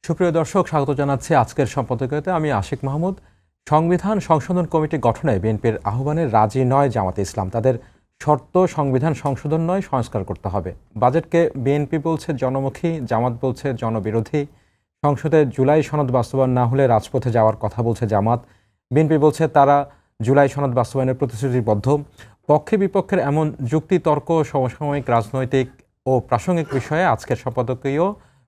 সুপ্রিয় দর্শক, স্বাগত জানাচ্ছি আজকের সম্পাদকীয়তে। আমি আশিক মাহমুদ। সংবিধান সংশোধন কমিটি গঠনে বিএনপির আহ্বানে রাজি নয় জামাতে ইসলাম। তাদের শর্ত সংবিধান সংশোধন নয়, সংস্কার করতে হবে। বাজেটকে বিএনপি বলছে জনমুখী, জামাত বলছে জনবিরোধী। সংসদে জুলাই সনদ বাস্তবায়ন না হলে রাজপথে যাওয়ার কথা বলছে জামাত। বিএনপি বলছে তারা জুলাই সনদ বাস্তবায়নের প্রতিশ্রুতিবদ্ধ। পক্ষে বিপক্ষের এমন যুক্তি তর্ক সমসাময়িক রাজনৈতিক ও প্রাসঙ্গিক বিষয়ে আজকের সম্পাদকীয়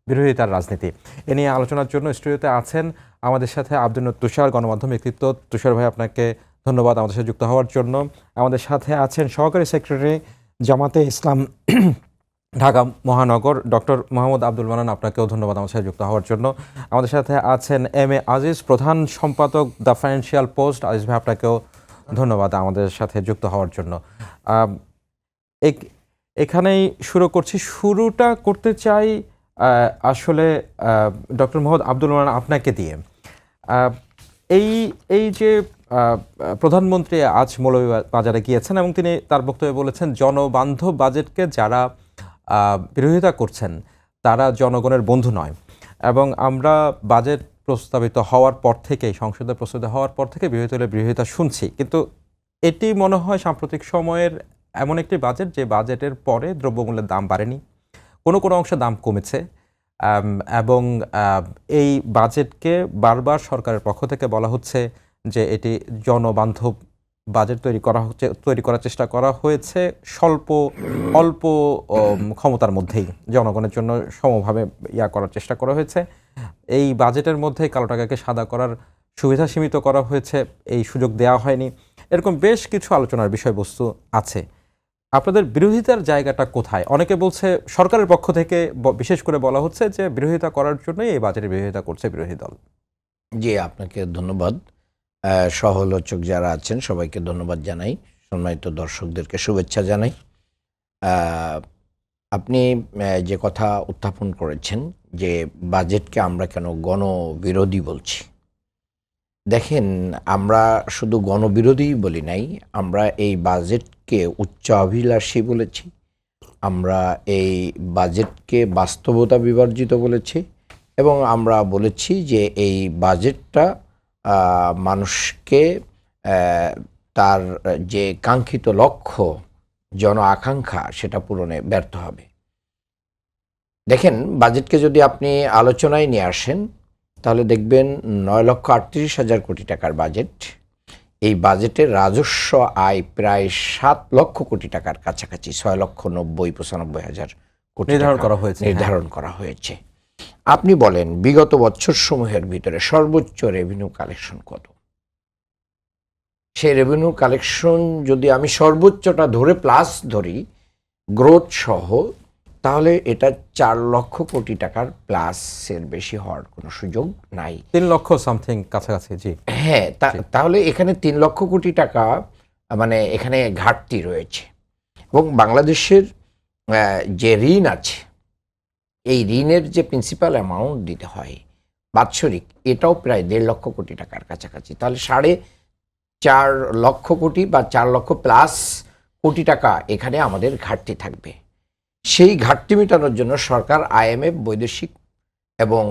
বিরোধিতার রাজনীতি। এ নিয়ে আলোচনার জন্য স্টুডিওতে আছেন আমাদের সাথে আব্দুল তুষার, গণমাধ্যম ব্যক্তিত্ব। তুষার ভাই, আপনাকে ধন্যবাদ আমাদের সাথে যুক্ত হওয়ার জন্য। আমাদের সাথে আছেন সহকারী সেক্রেটারি জামাতে ইসলাম ঢাকা মহানগর ডক্টর মোহাম্মদ আব্দুল মান্নান, আপনাকেও ধন্যবাদ আমাদের সাথে যুক্ত হওয়ার জন্য। আমাদের সাথে আছেন এম এ আজিজ, প্রধান সম্পাদক দ্য ফাইন্যান্সিয়াল পোস্ট। আজিজ ভাই, আপনাকেও ধন্যবাদ আমাদের সাথে যুক্ত হওয়ার জন্য। এখানেই শুরু করছি। শুরুটা করতে চাই আসলে ডক্টর মোহাম্মদ আব্দুল মান্নান আপনাকে দিয়ে। এই যে প্রধানমন্ত্রী আজ মৌলভীবাজারে গিয়েছেন এবং তিনি তার বক্তব্যে বলেছেন জনবান্ধব বাজেটকে যারা বিরোধিতা করছেন তারা জনগণের বন্ধু নয়। এবং আমরা বাজেট প্রস্তাবিত হওয়ার পর থেকেই, সংসদে প্রস্তাবিত হওয়ার পর থেকে বিরোধিতা শুনছি, কিন্তু এটি মনে হয় সাম্প্রতিক সময়ের এমন একটি বাজেট যে বাজেটের পরে দ্রব্যমূল্যের দাম বাড়েনি, কোনো অংশে দাম কমেছে। এবং এই বাজেটকে বারবার সরকারের পক্ষ থেকে বলা হচ্ছে যে এটি জনবান্ধব বাজেট তৈরি করার চেষ্টা করা হয়েছে অল্প ক্ষমতার মধ্যেই, জনগণের জন্য সমভাবে করার চেষ্টা করা হয়েছে। এই বাজেটের মধ্যে কালো টাকাকে সাদা করার সুবিধা সীমিত করা হয়েছে, এই সুযোগ দেওয়া হয়নি। এরকম বেশ কিছু আলোচনার বিষয়বস্তু আছে। আপনাদের বিরোধিতার জায়গাটা কোথায়? অনেকে বলছে সরকারের পক্ষ থেকে বিশেষ করে বলা হচ্ছে যে বিরোধিতা করার জন্যই এই বাজেটের বিরোধিতা করছে বিরোধী দল। জি, আপনাকে ধন্যবাদ। সহলোচক যারা আছেন সবাইকে ধন্যবাদ জানাই, সম্মানিত দর্শকদেরকে শুভেচ্ছা জানাই। আপনি যে কথা উত্থাপন করেছেন যে বাজেটকে আমরা কেন গণবিরোধী বলছি, দেখেন, আমরা শুধু গণবিরোধী বলি নাই, আমরা এই বাজেটকে উচ্চাভিলাষী বলেছি, আমরা এই বাজেটকে বাস্তবতা বিবর্জিত বলেছি, এবং আমরা বলেছি যে এই বাজেটটা মানুষকে তার যে কাঙ্ক্ষিত লক্ষ্য, জন আকাঙ্ক্ষা, সেটা পূরণে ব্যর্থ হবে। দেখেন, বাজেটকে যদি আপনি আলোচনায় নিয়ে আসেন তাহলে দেখবেন 9,38,000 কোটি টাকার বাজেট। এই বাজেটের রাজস্ব আয় প্রায় 7 লক্ষ কোটি টাকার কাছাকাছি, 6,90,95,000 কোটি নির্ধারণ করা হয়েছে। আপনি বলেন বিগত বছর সমূহের ভিতরে সর্বোচ্চ রেভিনিউ কালেকশন কত? সেই রেভিনিউ কালেকশন যদি আমি সর্বোচ্চটা ধরে প্লাস ধরি গ্রোথ সহ, তাহলে এটা 4 লক্ষ কোটি টাকার প্লাসের বেশি হওয়ার কোনো সুযোগ নাই। 3 লক্ষ সামথিং কাছাকাছি। জি হ্যাঁ, তাহলে এখানে 3 লক্ষ কোটি টাকা মানে এখানে ঘাটতি রয়েছে। এবং বাংলাদেশের যে ঋণ আছে, এই ঋণের যে প্রিন্সিপাল অ্যামাউন্ট দিতে হয় বাৎসরিক, এটাও প্রায় 1.5 লক্ষ কোটি টাকার কাছাকাছি। তাহলে 4.5 লক্ষ কোটি বা 4 লক্ষ প্লাস কোটি টাকা এখানে আমাদের ঘাটতি থাকবে। সেই ঘাটতি মেটানোর জন্য সরকার IMF, বৈদেশিক এবং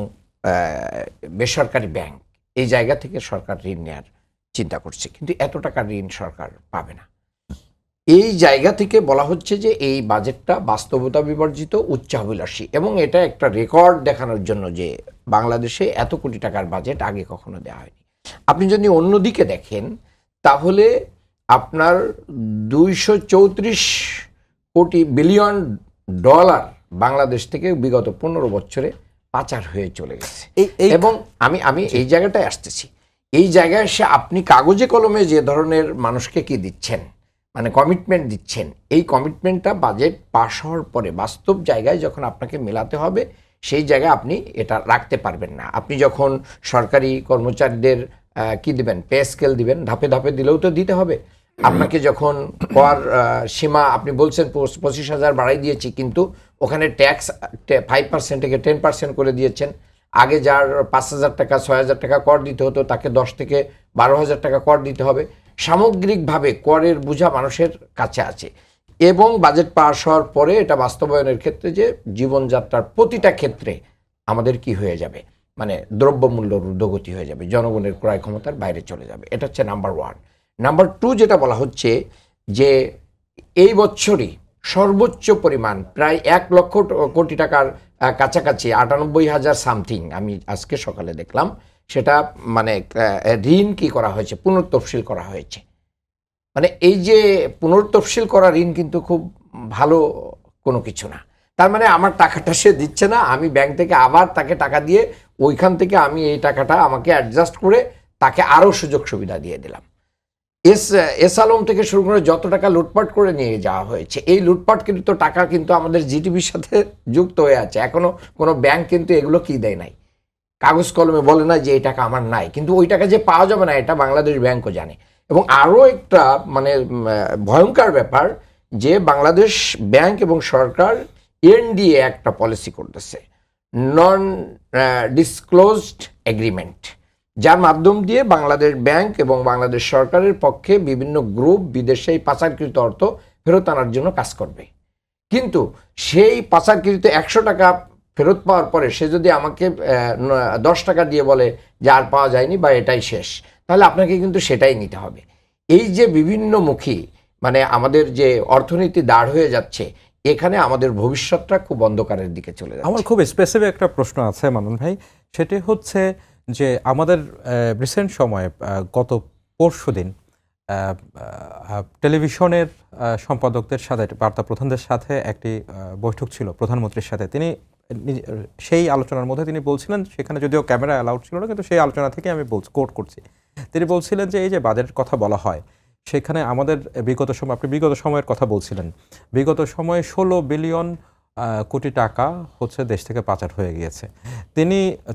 বেসরকারি ব্যাংক, এই জায়গা থেকে সরকার ঋণ নেওয়ার চিন্তা করছে, কিন্তু এত টাকা ঋণ সরকার পাবে না। এই জায়গা থেকে বলা হচ্ছে যে এই বাজেটটা বাস্তবতা বিবর্জিত, উচ্চাভিলাষী, এবং এটা একটা রেকর্ড দেখানোর জন্য যে বাংলাদেশে এত কোটি টাকার বাজেট আগে কখনো দেওয়া হয়নি। আপনি যদি অন্যদিকে দেখেন তাহলে আপনার 234 কোটি বিলিয়ন ডলার বাংলাদেশ থেকে বিগত 15 বছরে পাচার হয়ে চলে গেছে। এবং আমি এই জায়গাটায় আসতেছি। এই জায়গায় এসে আপনি কাগজে কলমে যে ধরনের মানুষকে কি দিচ্ছেন, মানে কমিটমেন্ট দিচ্ছেন, এই কমিটমেন্টটা বাজেট পাস হওয়ার পরে বাস্তব জায়গায় যখন আপনাকে মেলাতে হবে, সেই জায়গায় আপনি এটা রাখতে পারবেন না। আপনি যখন সরকারি কর্মচারীদের কি দিবেন, পে স্কেল দিবেন, ধাপে ধাপে দিলেও তো দিতে হবে। আপনাকে যখন কর সীমা আপনি বলছেন 25,000 বাড়াই দিয়েছি, কিন্তু ওখানে ট্যাক্স 5% থেকে 10% করে দিয়েছেন। আগে যার 5,000 টাকা 6,000 টাকা কর দিতে হতো তাকে 10 থেকে 12,000 টাকা কর দিতে হবে। সামগ্রিকভাবে করের বোঝা মানুষের কাছে আছে। এবং বাজেট পাস হওয়ার পরে এটা বাস্তবায়নের ক্ষেত্রে যে জীবনযাত্রার প্রতিটা ক্ষেত্রে আমাদের কি হয়ে যাবে, মানে দ্রব্যমূল্যর ঊর্ধ্বগতি হয়ে যাবে, জনগণের ক্রয় ক্ষমতার বাইরে চলে যাবে। এটা হচ্ছে নাম্বার ওয়ান। নাম্বার টু যেটা বলা হচ্ছে যে এই বছরই সর্বোচ্চ পরিমাণ প্রায় 1 লক্ষ কোটি টাকার কাছাকাছি 98,000 সামথিং আমি আজকে সকালে দেখলাম, সেটা মানে ঋণ কি করা হয়েছে, পুনর্তফসিল করা হয়েছে। মানে এই যে পুনর্তফসিল করা ঋণ কিন্তু খুব ভালো কোনো কিছু না। তার মানে আমার টাকাটা সে দিচ্ছে না, আমি ব্যাংক থেকে আবার তাকে টাকা দিয়ে ওইখান থেকে আমি এই টাকাটা আমাকে অ্যাডজাস্ট করে তাকে আরও সুযোগ সুবিধা দিয়ে দিলাম। এস আলম থেকে শুরু করে যত টাকা লুটপাট করে নিয়ে যাওয়া হয়েছে, এই লুটপাটকৃত টাকা কিন্তু আমাদের জিডিপির সাথে যুক্ত হয়ে আছে। এখনো কোনো ব্যাংক কিন্তু এগুলো কি দেয় নাই, কাগজ কলমে বলে না যে এই টাকা আমার নাই, কিন্তু ওই টাকা যে পাওয়া যাবে না এটা বাংলাদেশ ব্যাংকও জানে। এবং আরও একটা মানে ভয়ঙ্কর ব্যাপার যে বাংলাদেশ ব্যাংক এবং সরকার এনডিএ একটা পলিসি করতেছে, নন ডিসক্লোজড এগ্রিমেন্ট, যার মাধ্যম দিয়ে বাংলাদেশ ব্যাংক এবং বাংলাদেশ সরকারের পক্ষে বিভিন্ন গ্রুপ বিদেশে এই পাচারকৃত অর্থ ফেরত আনার জন্য কাজ করবে। কিন্তু সেই পাচারকৃত 100 টাকা ফেরত পাওয়ার পরে সে যদি আমাকে 10 টাকা দিয়ে বলে যে আর পাওয়া যায়নি বা এটাই শেষ, তাহলে আপনাকে কিন্তু সেটাই নিতে হবে। এই যে বিভিন্নমুখী মানে আমাদের যে অর্থনীতি দাঁড় হয়ে যাচ্ছে, এখানে আমাদের ভবিষ্যৎটা খুব অন্ধকারের দিকে চলে যাচ্ছে। আমার খুব স্পেসিফিক একটা প্রশ্ন আছে মামুন ভাই, সেটি হচ্ছে যে আমাদের রিসেন্ট সময়ে গত পরশুদিন টেলিভিশনের সম্পাদকদের সাথে, বার্তা প্রধানদের সাথে একটি বৈঠক ছিল প্রধানমন্ত্রীর সাথে। তিনি সেই আলোচনার মধ্যে তিনি বলছিলেন, সেখানে যদিও ক্যামেরা অ্যালাউড ছিল না, কিন্তু সেই আলোচনা থেকে আমি কোট করছি, তিনি বলছিলেন যে এই যে বাজেটের কথা বলা হয় সেখানে আমাদের বিগত সময়, আপনি বিগত সময়ের কথা বলছিলেন, বিগত সময়ে 16 বিলিয়ন কোটি টাকা হচ্ছে দেশ থেকে পাচার হয়ে গিয়েছে।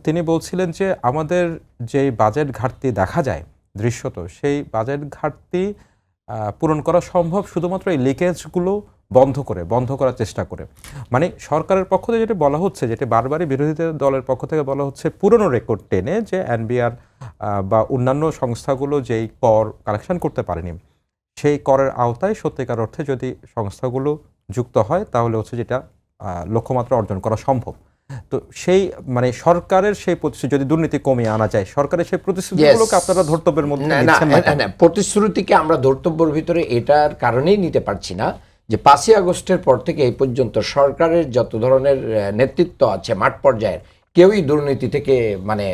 তিনি বলছিলেন যে আমাদের যে বাজেট ঘাটতি দেখা যায় দৃশ্যত, সেই বাজেট ঘাটতি পূরণ করা সম্ভব শুধুমাত্র এই লিকেজগুলো বন্ধ করার চেষ্টা করে। মানে সরকারের পক্ষ থেকে যেটা বলা হচ্ছে, যেটা বারবারই বিরোধী দলের পক্ষ থেকে বলা হচ্ছে, পুরনো রেকর্ড টেনে যে এনবিআর বা অন্যান্য সংস্থাগুলো যেই কর কালেকশন করতে পারেনি, সেই করের আওতায় সত্যিকার অর্থে যদি সংস্থাগুলো যুক্ত হয় তাহলে হচ্ছে যেটা লক্ষ্যমাত্রা অর্জন করা সম্ভব। তো সেই মানে সরকারের সেই প্রতিশ্রুতি যদি দুর্নীতি কমিয়ে আনা যায়, সরকারের সেই প্রতিশ্রুতিগুলোকে আপনারা ধর্তব্যের মধ্যে নিচ্ছেন না? প্রতিশ্রুতিকে আমরা ধর্তব্যের ভিতরে এটার কারণেই নিতে পারছি না যে 5ই আগস্টের পর থেকে এই পর্যন্ত সরকারের যত ধরনের নেতৃত্ব আছে মাঠ পর্যায়ের, কেউই দুর্নীতি থেকে মানে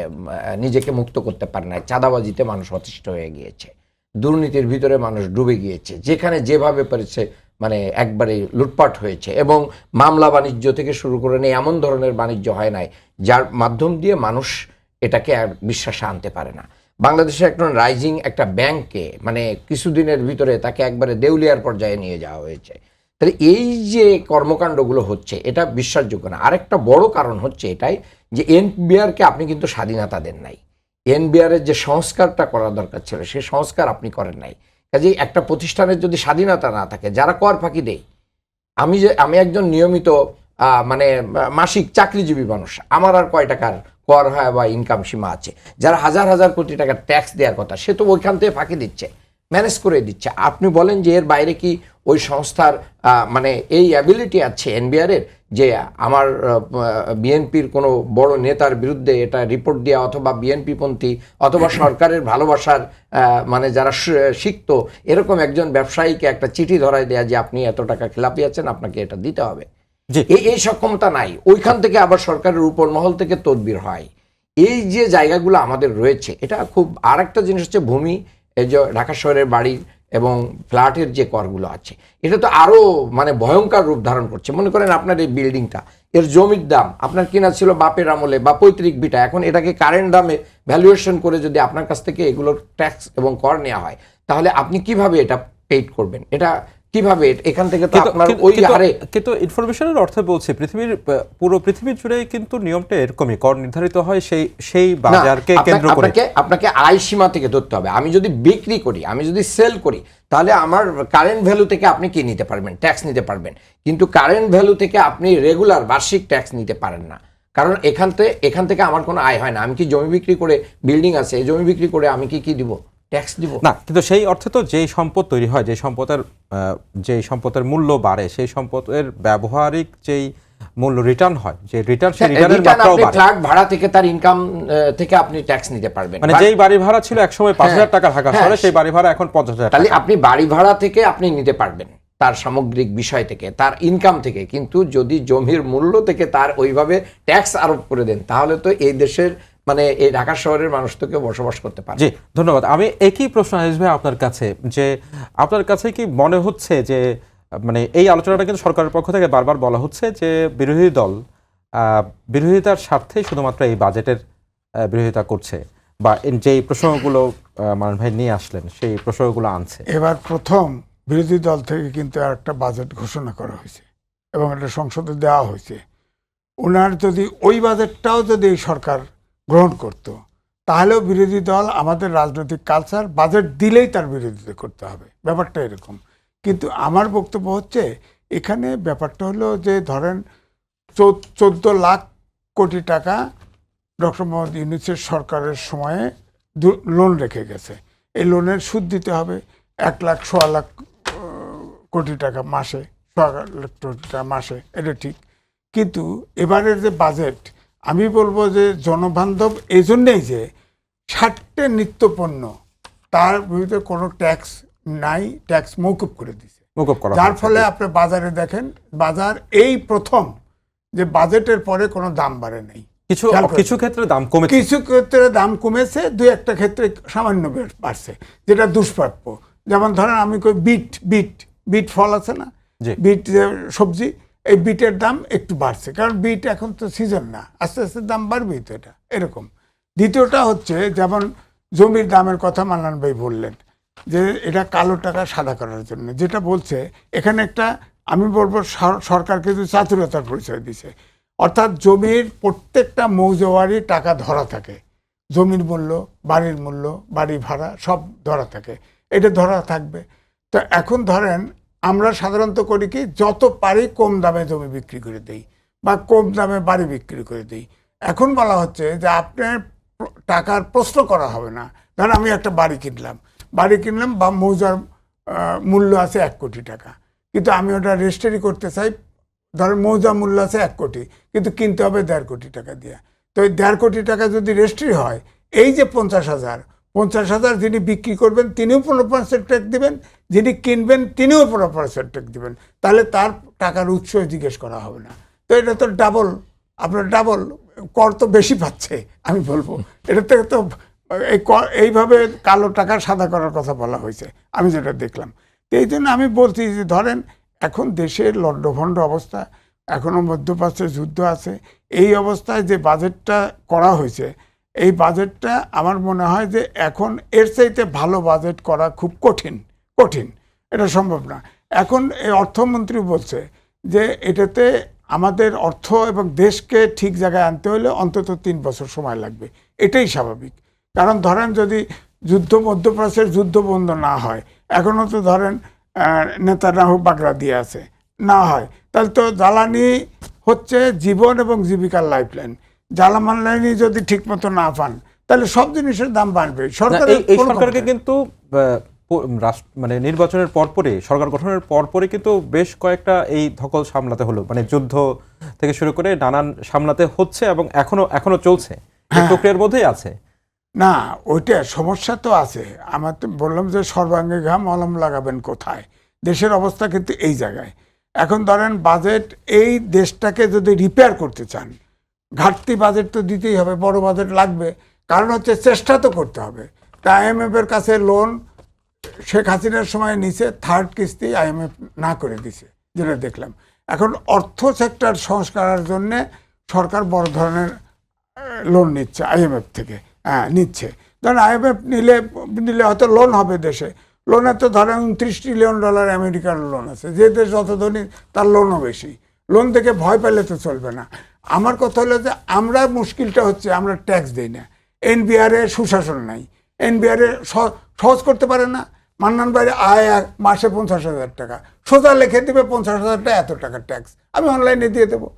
নিজেকে মুক্ত করতে পারে না। চাঁদাবাজিতে মানুষ অতিষ্ঠ হয়ে গিয়েছে, দুর্নীতির ভিতরে মানুষ ডুবে গিয়েছে, যেখানে যেভাবে পেরেছে মানে একবারে লুটপাট হয়েছে। এবং মামলা বাণিজ্য থেকে শুরু করে নিয়ে এমন ধরনের বাণিজ্য হয় নাই যার মাধ্যম দিয়ে মানুষ এটাকে আর বিশ্বাসে আনতে পারে না। বাংলাদেশের একটা রাইজিং একটা ব্যাংককে মানে কিছুদিনের ভিতরে তাকে একবারে দেউলিয়ার পর্যায়ে নিয়ে যাওয়া হয়েছে। তাহলে এই যে কর্মকাণ্ডগুলো হচ্ছে এটা বিশ্বাসযোগ্য না। আরেকটা বড় কারণ হচ্ছে এটাই যে এনবিআরকে আপনি কিন্তু স্বাধীনতা দেন নাই। এনবিআরের যে সংস্কারটা করা দরকার ছিল সেই সংস্কার আপনি করেন নাই। কাজেই একটা প্রতিষ্ঠানের যদি স্বাধীনতা না থাকে, যারা কর ফাঁকি দেয়, আমি একজন নিয়মিত মানে মাসিক চাকরিজীবী মানুষ, আমার আর কয় টাকার কর হয় বা ইনকাম সীমা আছে? যারা হাজার হাজার কোটি টাকার ট্যাক্স দেওয়ার কথা সে তো ওইখান থেকে ফাঁকি দিচ্ছে, ম্যানেজ করে দিচ্ছে। আপনি বলেন যে এর বাইরে কি ওই সংস্থার মানে এই অ্যাবিলিটি আছে এনবিআরের যে আমার বিএনপির কোনো বড় নেতার বিরুদ্ধে এটা রিপোর্ট দেওয়া, অথবা বিএনপিপন্থী অথবা সরকারের ভালোবাসার মানে যারা শিখত এরকম একজন ব্যবসায়ীকে একটা চিঠি ধরায় দেয়া যে আপনি এত টাকা খেলাপি আছেন, আপনাকে এটা দিতে হবে? এই সক্ষমতা নাই। ওইখান থেকে আবার সরকারের উপর মহল থেকে তদবির হয়। এই যে জায়গাগুলো আমাদের রয়েছে, এটা খুব আর একটা জিনিস হচ্ছে ভূমি, এই যে ঢাকা শহরের বাড়ি এবং ফ্ল্যাটের যে করগুলো আছে, এটা তো আরও মানে ভয়ঙ্কর রূপ ধারণ করছে। মনে করেন আপনার এই বিল্ডিংটা, এর জমির দাম আপনার কিনা ছিল বাপের আমলে বা পৈতৃক ভিটা, এখন এটাকে কারেন্ট দামে ভ্যালুয়েশন করে যদি আপনার কাছ থেকে এগুলোর ট্যাক্স এবং কর নেওয়া হয়, তাহলে আপনি কিভাবে এটা পেইড করবেন? এটা কিভাবে এখান থেকে তো আপনার ওই হারে। কিন্তু ইনফরমেশনের অর্থে বলছি, পুরো পৃথিবীর জুড়ে কিন্তু নিয়মটা এরকমই, কর নির্ধারিত হয় সেই বাজারকে কেন্দ্র করে। আপনাকে আয় সীমা থেকে ধরতে হবে। আমি যদি বিক্রি করি, আমি যদি সেল করি, তাহলে আমার কারেন্ট ভ্যালু থেকে আপনি কি নিতে পারবেন? ট্যাক্স নিতে পারবেন। কিন্তু কারেন্ট ভ্যালু থেকে আপনি রেগুলার বার্ষিক ট্যাক্স নিতে পারেন না, কারণ এখান থেকে আমার কোনো আয় হয় না। আমি কি জমি বিক্রি করে, বিল্ডিং আছে, এই জমি বিক্রি করে আমি কি দিব? ট্যাক্স দিব না। কিন্তু সেই অর্থে তো যেই সম্পদ তৈরি হয়, যেই সম্পদের মূল্য বাড়ে, সেই সম্পদের ব্যবহারিক যেই মূল্য রিটার্ন হয়, যে রিটার্ন, সেই রিটার্নের রিটার্ন মাত্রাও আপনি বাড়ে। ফ্ল্যাট ভাড়া থেকে তার ইনকাম থেকে আপনি ট্যাক্স নিতে পারবেন। মানে যেই বাড়ি ভাড়া ছিল একসময় 5,000 টাকা ঢাকা শহরে, সেই বাড়ি ভাড়া এখন 50,000 তাহলে টাকা। আপনি বাড়ি ভাড়া থেকে আপনি নিতে পারবেন তার সামগ্রিক বিষয় থেকে, তার ইনকাম থেকে। কিন্তু যদি জমির মূল্য থেকে তার ওইভাবে ট্যাক্স আরোপ করে দেন, তাহলে তো এই দেশের মানে এই ঢাকা শহরের মানুষ তো কেউ বসবাস করতে পারে। জি, ধন্যবাদ। আমি একই প্রশ্ন আসবে আপনার কাছে, যে আপনার কাছে কি মনে হচ্ছে যে মানে এই আলোচনাটা কিন্তু সরকারের পক্ষ থেকে বারবার বলা হচ্ছে যে বিরোধী দল বিরোধিতার স্বার্থেই শুধুমাত্র এই বাজেটের বিরোধিতা করছে, বা যেই প্রসঙ্গগুলো মানুষ ভাই নিয়ে আসলেন সেই প্রসঙ্গগুলো আনছে। এবার প্রথম বিরোধী দল থেকে কিন্তু আর একটা বাজেট ঘোষণা করা হয়েছে এবং এটা সংসদে দেওয়া হয়েছে। ওনার যদি ওই বাজেটটাও যদি এই সরকার গ্রহণ করত, তাহলেও বিরোধী দল, আমাদের রাজনৈতিক কালচার, বাজেট দিলেই তার বিরোধিতা করতে হবে, ব্যাপারটা এরকম। কিন্তু আমার বক্তব্য হচ্ছে এখানে ব্যাপারটা হলো যে ধরেন 14 লাখ কোটি টাকা ডক্টর মোহাম্মদ ইউনূসের সরকারের সময়ে লোন রেখে গেছে। এই লোনের সুদ দিতে হবে 1 লাখ 1.25 লাখ কোটি টাকা মাসে, 1.25 লাখ কোটি টাকা মাসে, এটা ঠিক। কিন্তু এবারের যে বাজেট, আমি বলবো যে জনবান্ধব এই জন্যেই যে 60টে নিত্যপণ্য তার বিরুদ্ধে কোনো ট্যাক্স নাই, ট্যাক্স মৌকুব করে দিছে, মকুব করা যার হয়েছে। ফলে আপনি বাজারে দেখেন, বাজার এই প্রথম যে বাজেটের পরে কোনো দাম বাড়ে নাই। কিছু খেয়াল করেছেন? কিছু ক্ষেত্রে দাম কমেছে, কিছু ক্ষেত্রে দাম কমেছে, দুই একটা ক্ষেত্রে সামান্য বাড়ছে, যেটা দুষ্প্রাপ্য। যেমন ধরেন আমি কই বিট ফল আছে না, জি। বিট যে সবজি, এই বিটের দাম একটু বাড়ছে, কারণ বিট এখন তো সিজন না, আস্তে আস্তে দাম বাড়বেই তো, এটা এরকম। দ্বিতীয়টা হচ্ছে যেমন জমির দামের কথা মান্নান ভাই বললেন, যে এটা কালো টাকা সাদা করার জন্য, যেটা বলছে এখানে একটা, আমি বলবো সরকার কিন্তু চাতুরতার পরিচয় দিছে। অর্থাৎ জমির প্রত্যেকটা মৌজাওয়ারি টাকা ধরা থাকে, জমির মূল্য, বাড়ির মূল্য, বাড়ি ভাড়া সব ধরা থাকে, এটা ধরা থাকবে। তো এখন ধরেন আমরা সাধারণত করি কি, যত পারি কম দামে জমি বিক্রি করে দেই বা কম দামে বাড়ি বিক্রি করে দিই। এখন বলা হচ্ছে যে আপনার টাকার প্রশ্ন করা হবে না। ধরেন আমি একটা বাড়ি কিনলাম বা মৌজার মূল্য আছে 1 কোটি টাকা, কিন্তু আমি ওটা রেজিস্ট্রি করতে চাই, ধরেন মৌজা মূল্য আছে 1 কোটি, কিন্তু কিনতে হবে 1.5 কোটি টাকা দিয়ে। তো এই 1.5 কোটি টাকা যদি রেজিস্ট্রি হয়, এই যে 50,000 যিনি বিক্রি করবেন তিনিও 15% ট্যাক্স দিবেন, যিনি কিনবেন তিনিও 15% ট্যাক্স দিবেন, তাহলে তার টাকার উৎস জিজ্ঞেস করা হবে না। তো এটা তো ডাবল, আপনার ডাবল কর তো বেশি পাচ্ছে, আমি বলবো। এটা থেকে তো এইভাবে কালো টাকা সাদা করার কথা বলা হয়েছে, আমি যেটা দেখলাম। তো এই জন্য আমি বলছি যে ধরেন এখন দেশের লণ্ডভণ্ড অবস্থা, এখনও মধ্যপ্রাচ্যের যুদ্ধ আছে, এই অবস্থায় যে বাজেটটা করা হয়েছে, এই বাজেটটা আমার মনে হয় যে এখন এর চাইতে ভালো বাজেট করা খুব কঠিন, এটা সম্ভব না। এখন এই অর্থমন্ত্রী বলছে যে এটাতে আমাদের অর্থ এবং দেশকে ঠিক জায়গায় আনতে হলে অন্তত 3 বছর সময় লাগবে, এটাই স্বাভাবিক। কারণ ধরেন যদি মধ্যপ্রাচ্যের যুদ্ধ বন্ধ না হয়, এখনও তো ধরেন নেতানিয়াহু বাগড়া দিয়ে আছে, না হয়, তাহলে তো জ্বালানি হচ্ছে জীবন এবং জীবিকার লাইফলাইন, জ্বালানি যদি ঠিক মতো না পান, তাহলে সব জিনিসের দাম বাড়বে। এই সরকারকে কিন্তু মানে নির্বাচনের পরপরই, সরকার গঠনের পরপরই কিন্তু বেশ কয়েকটা এই ধকল সামলাতে হলো, মানে যুদ্ধ থেকে শুরু করে নানান সামলাতে হচ্ছে, এবং এখনো চলছে, এই প্রক্রিয়ার মধ্যেই আছে। না, ওইটা সমস্যা তো আছে। আমার তো বললাম যে সর্বাঙ্গে ঘাম মলম লাগাবেন কোথায়, দেশের অবস্থা কিন্তু এই জায়গায়। এখন ধরেন বাজেট, এই দেশটাকে যদি রিপেয়ার করতে চান, ঘাটতি বাজেট তো দিতেই হবে, বড় বাজেট লাগবে, কারণ হচ্ছে চেষ্টা তো করতে হবে। তা IMF এর কাছে লোন শেখ হাসিনার সময় নিচে, 3rd কিস্তি IMF না করে দিছে, যেটা দেখলাম। এখন অর্থ সেক্টর সংস্কারের জন্যে সরকার বড় ধরনের লোন নিচ্ছে IMF থেকে, নিচ্ছে। ধরেন IMF নিলে হয়তো লোন হবে দেশে, লোনে তো ধরেন $29 ট্রিলিয়ন আমেরিকার লোন আছে, যে দেশ যত ধনী তার লোনও বেশি। লোন থেকে ভয় পেলে তো চলবে না। আমার কথা হলো যে আমরা, মুশকিলটা হচ্ছে আমরা ট্যাক্স দিই না, NBR এর সুশাসন নাই, NBR সহজ করতে পারে না। মান্নান বাইরে আয় মাসে 50,000 টাকা, সোজা লিখে দেবে 50,000 টাকা এত টাকা ট্যাক্স, আমি অনলাইনে দিয়ে দেবো।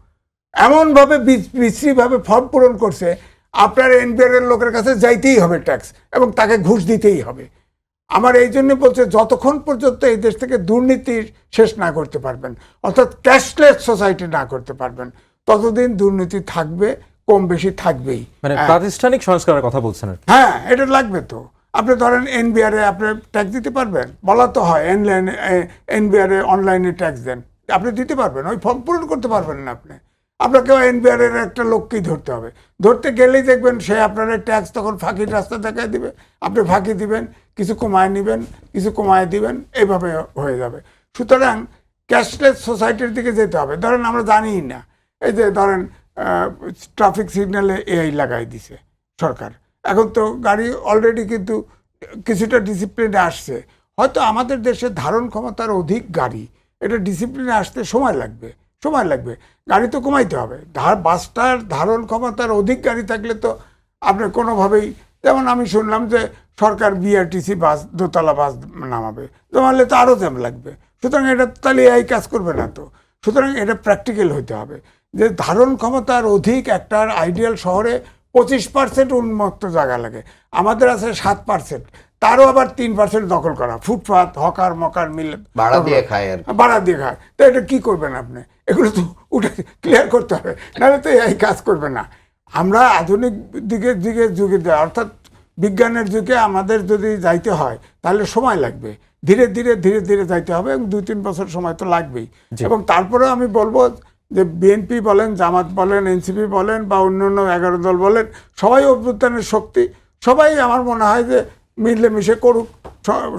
এমনভাবে বিশ্রীভাবে ফর্ম পূরণ করছে, আপনার NBR এর লোকের কাছে যাইতেই হবে ট্যাক্স, এবং তাকে ঘুষ দিতেই হবে। আমার এই জন্য বলছে যতক্ষণ পর্যন্ত এই দেশ থেকে দুর্নীতি শেষ না করতে পারবেন, অর্থাৎ ক্যাশলেস সোসাইটি না করতে পারবেন, ততদিন দুর্নীতি থাকবে, কম বেশি থাকবেই। মানে প্রাতিষ্ঠানিক সংস্কারের কথা বলছেন আর কি। হ্যাঁ, এটা লাগবে তো। আপনি ধরেন এনবিআর এ আপনি ট্যাক্স দিতে পারবেন, বলা তো হয় এনবিআর এ অনলাইনে ট্যাক্স দেন, আপনি দিতে পারবেন, ওই ফর্ম পূরণ করতে পারবেন না আপনি। আপনাকে এনবিআর এর একটা লোককেই ধরতে হবে, ধরতে গেলেই দেখবেন সে আপনার ট্যাক্স তখন ফাঁকির রাস্তা দেখায় দিবে, আপনি ফাঁকি দিবেন, কিছু কমায় নেবেন, কিছু কমায় দিবেন, এইভাবে হয়ে যাবে। সুতরাং ক্যাশলেস সোসাইটির দিকে যেতে হবে। ধরেন আমরা জানিই না, এই যে ধরেন ট্রাফিক সিগন্যালে এআই লাগাই দিছে সরকার, এখন তো গাড়ি অলরেডি কিন্তু কিছুটা ডিসিপ্লিনে আসছে। হয়তো আমাদের দেশে ধারণ ক্ষমতার অধিক গাড়ি, এটা ডিসিপ্লিনে আসতে সময় লাগবে। গাড়ি তো কমাইতে হবে। বাসটার ধারণ ক্ষমতার অধিক গাড়ি থাকলে তো আপনি কোনোভাবেই, যেমন আমি শুনলাম যে সরকার বিআরটিসি বাস, দোতলা বাস নামাবে, নামালে তো আরও জ্যাম লাগবে। সুতরাং এটা তাহলে এই কাজ করবে না তো। সুতরাং এটা প্র্যাকটিক্যাল হইতে হবে যে ধারণ ক্ষমতার অধিক একটার আইডিয়াল শহরে 25% উন্মুক্ত জায়গা লাগে, আমাদের আছে 7%, তারও আবার 3% দখল করা, ফুটপাত হকার মকার মিলে ভাড়া দিয়ে খায় আর ভাড়া দিয়ে খায়। তো এটা কি করবেন আপনি? এগুলো তো উঠে ক্লিয়ার করতে হবে, নাহলে তো এই কাজ করবে না। আমরা আধুনিক যুগে অর্থাৎ বিজ্ঞানের যুগে আমাদের যদি যাইতে হয় তাহলে সময় লাগবে, ধীরে ধীরে যাইতে হবে, এবং 2-3 বছর সময় তো লাগবেই। এবং তারপরে আমি বলবো যে বিএনপি বলেন, জামাত বলেন, এনসিপি বলেন, বা অন্যান্য 11 দল বলেন, সবাই অভ্যুত্থানের শক্তি, সবাই আমার মনে হয় যে মিলেমিশে করুক,